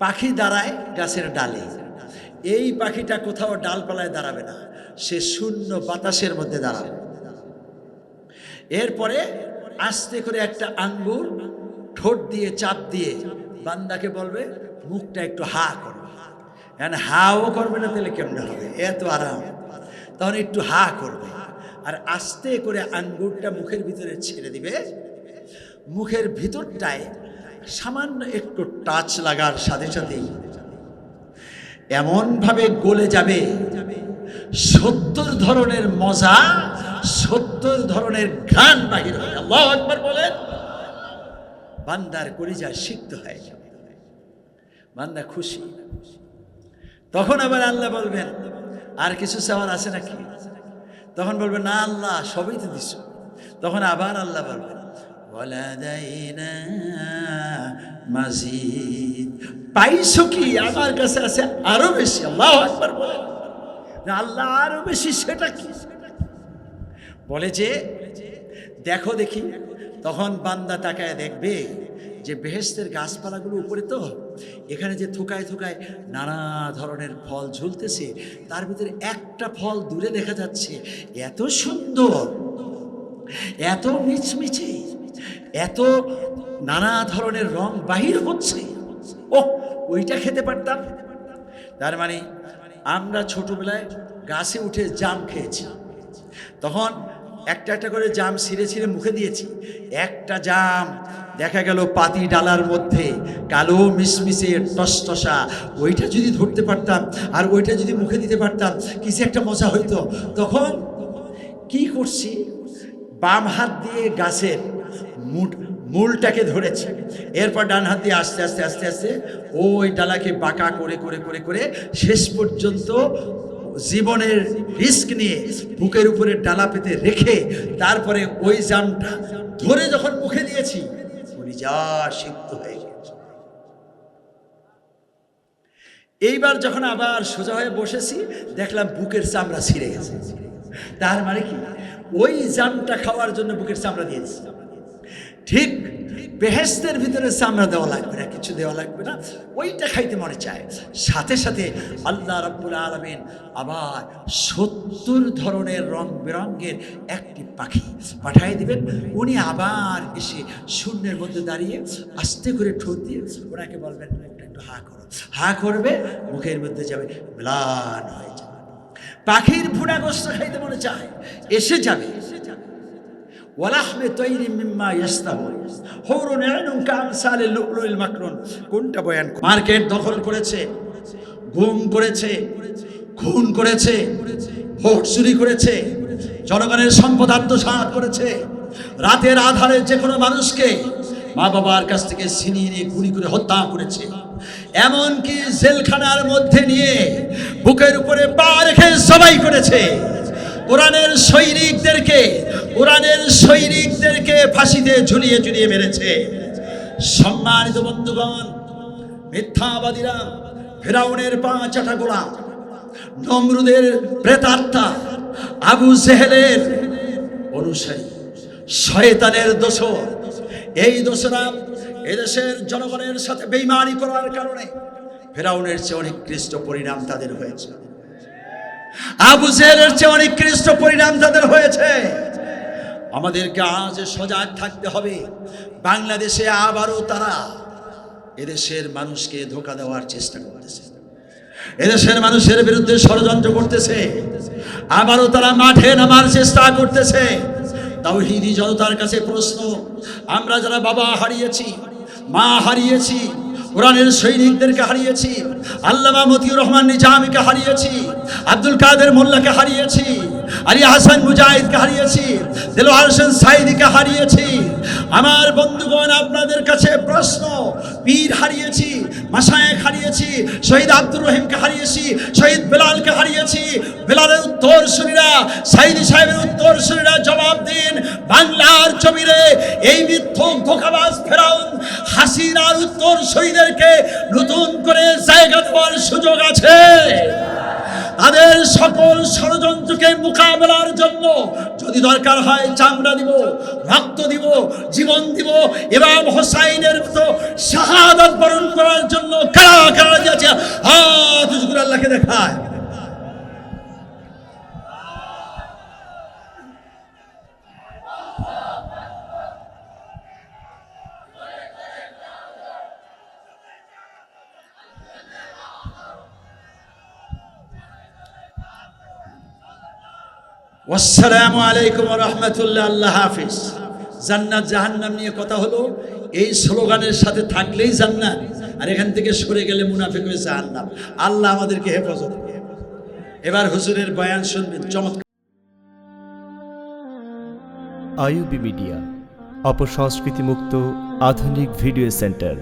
পাখি দাঁড়ায় গাছের ডালে, এই পাখিটা কোথাও ডালপালায় দাঁড়াবে না, সে শূন্য বাতাসের মধ্যে দাঁড়াবে। এরপরে আস্তে করে একটা আঙ্গুর ঠোঁট দিয়ে চাপ দিয়ে বান্দাকে বলবে মুখটা একটু হা করো, হাও করবে না তাহলে কেমন হবে, এত আরাম, তখন একটু হা করবে আর আস্তে করে আঙ্গুরটা মুখের ভিতরে ছেড়ে দিবে। মুখের ভিতরটায় সামান্য একটু টাচ লাগার সাথে সাথেই এমনভাবে গলে যাবে, 70 ধরনের মজা, 70 ধরনের ঘ্রাণ বাহির হবে। আল্লাহু আকবার বলেন। বান্দার কলিজা সিক্ত হয়ে যাবে, বান্দা খুশি। তখন আবার আল্লাহ বলবেন আর কিছু চাওয়ার আছে নাকি, তখন বলবে না আল্লাহ সবই তো দিছো। তখন আবার আল্লাহ বলবেন ওয়ালাদাইনা মাজিদ, পাইছো কি, আমার কাছে আছে আরো বেশি। আল্লাহু আকবার বলেন। না আল্লাহ আরো বেশি, সেটা কি বলে যে দেখো দেখি। তখন বান্দা তাকায় দেখবে যে বেহেশতের গাছপালাগুলো উপরে, তো এখানে যে থোকায় থোকায় নানা ধরনের ফল ঝুলতেছে, তার ভিতরে একটা ফল দূরে দেখা যাচ্ছে, এত সুন্দর, এত মিচমিচে, এত নানা ধরনের রং বাহির হচ্ছে, ও ওইটা খেতে পারতাম। তার মানে আমরা ছোটবেলায় গাছে উঠে জাম খেয়েছি, তখন একটা একটা করে জাম ছিঁড়ে ছিঁড়ে মুখে দিয়েছি, একটা জাম দেখা গেল পাতি ডালার মধ্যে কালো মিশমিশে টসটসা, ওইটা যদি ধরতে পারতাম আর ওইটা যদি মুখে দিতে পারতাম কিছু একটা মজা হইতো। তখন কি করছি, বাম হাত দিয়ে গাছের মূলটাকে ধরেছি, এরপর ডান হাত দিয়ে আস্তে আস্তে আস্তে আস্তে ওই ডালাকে বাঁকা করে করে করে করে শেষ পর্যন্ত জীবনের রিস্ক নিয়ে বুকের উপরে ডালা পেতে রেখে তারপরে ওই জামটা ধরে যখন মুখে দিয়েছি, যা সিদ্ধ হয়ে গেছে। এইবার যখন আবার সোজা হয়ে বসেছি, দেখলাম বুকের চামড়া ছিঁড়ে গেছে। তার মানে কি, ওই জামটা খাওয়ার জন্য বুকের চামড়া দিয়েছি। ঠিক বেহেশতের ভিতরে চামড়া দেওয়া লাগবে না, কিছু দেওয়া লাগবে না, ওইটা খাইতে মনে চায়। সাথে সাথে আল্লাহ রাব্বুল আলামিন আবার 70 ধরনের রং বেরঙের একটি পাখি পাঠিয়ে দিবেন। উনি আবার এসে শূন্যের মধ্যে দাঁড়িয়ে আস্তে করে ঠোঁট দিয়ে ওনাকে বলবেন একটু হা করো, হা করবে, মুখের মধ্যে যাবে, ম্লান হয়ে যাবে। পাখির ভুনা গোশত খাইতে মনে চায়, এসে যাবে। ওয়ালাহমে তৈরি মিম্মা ইয়াস্তাহুন হুরুন আইনুন কামসালিল লুলুল মাকনুন। কোনটা বয়ান? মার্কেট দখল করেছে, গুম করেছে, খুন করেছে, ভোট চুরি করেছে, জনগণের সম্পদ আত্মসাৎ করেছে, রাতের আধারে যে কোনো মানুষকে মা বাবার কাছ থেকে ছিনিয়ে নিয়ে গুলি করে হত্যা করেছে, এমনকি জেলখানার মধ্যে নিয়ে বুকের উপরে পা রেখে সবাই করেছে। কোরআনের সৈনিকদেরকে ফাঁসিতে ঝুলিয়ে ঝুলিয়ে মেরেছে। সম্মানিত বন্ধুগণ, মিথ্যাবাদীরা, ফেরাউনের পা চাটা গোলাম, নমরুদের প্রেতাত্মা, আবু জেহেলের অনুসারী, শয়তানের দোসর, এই দোসরা এদেশের জনগণের সাথে বেঈমানি করার কারণে ফেরাউনের চেয়ে অনেক নিকৃষ্ট পরিণাম তাদের হয়েছে। আবু জেহেলের চেয়ে অনেক নিকৃষ্ট পরিণাম তাদের হয়েছে। আমাদেরকে আজ সজাগ থাকতে হবে। বাংলাদেশে আবারও তারা এদেশের মানুষকে ধোঁকা দেওয়ার চেষ্টা করতেছে, এদেশের মানুষের বিরুদ্ধে ষড়যন্ত্র করতেছে, আবারও তারা মাঠে নামার চেষ্টা করতেছে। তাওহীদি জনতার কাছে প্রশ্ন, আমরা যারা বাবা হারিয়েছি, মা হারিয়েছি, কোরআনের সৈনিকদেরকে হারিয়েছি, আল্লামা মতিউর রহমান নিজামীকে হারিয়েছি, আব্দুল কাদের মোল্লাকে হারিয়েছি, আলী হাসান মুজাহিদকে হারিয়েছি, দেলোয়ার হোসেন সাইদিকে হারিয়েছি, আমার বন্ধুগণ আপনাদের কাছে প্রশ্ন, পীর হারিয়েছি, মাশায়েখ হারিয়েছি, শহীদ আব্দুর রহিমকে হারিয়েছি, শহীদ বেলালকে হারিয়েছি, বেলালের উত্তরসূরিরা, সাইদি সাহেবের উত্তরসূরিরা জবাব দিন, বাংলার জমিনে এই মিথ্যক ধোঁকাবাজ ফেরাউন হাসিনার উত্তরসূরিদেরকে নতুন করে জায়গা দেওয়ার সুযোগ আছে। তাদের সকল ষড়যন্ত্রকে মোকাবেলার জন্য যদি দরকার হয় চামড়া দিব, রক্ত দিব, জীবন দিব, ইমাম হোসাইনের মতো শাহাদাত বরণ করার জন্য কারা কারা যাচ্ছে হাত উঁচু করে আল্লাহকে দেখায়। আসসালামু আলাইকুম ওয়া রাহমাতুল্লাহ। আল্লাহ হাফেজ। জান্নাত জাহান্নাম নিয়ে কথা হলো, এই স্লোগানের সাথে থাকলেই জান্নাত, আর এখান থেকে সরে গেলে মুনাফিক হয়ে জাহান্নাম। আল্লাহ আমাদেরকে হেফাজত। এবার হুজুরের বয়ান শুনবেন চমৎকার। আইইউবি মিডিয়া, অপসংস্কৃতি মুক্ত আধুনিক ভিডিও সেন্টার।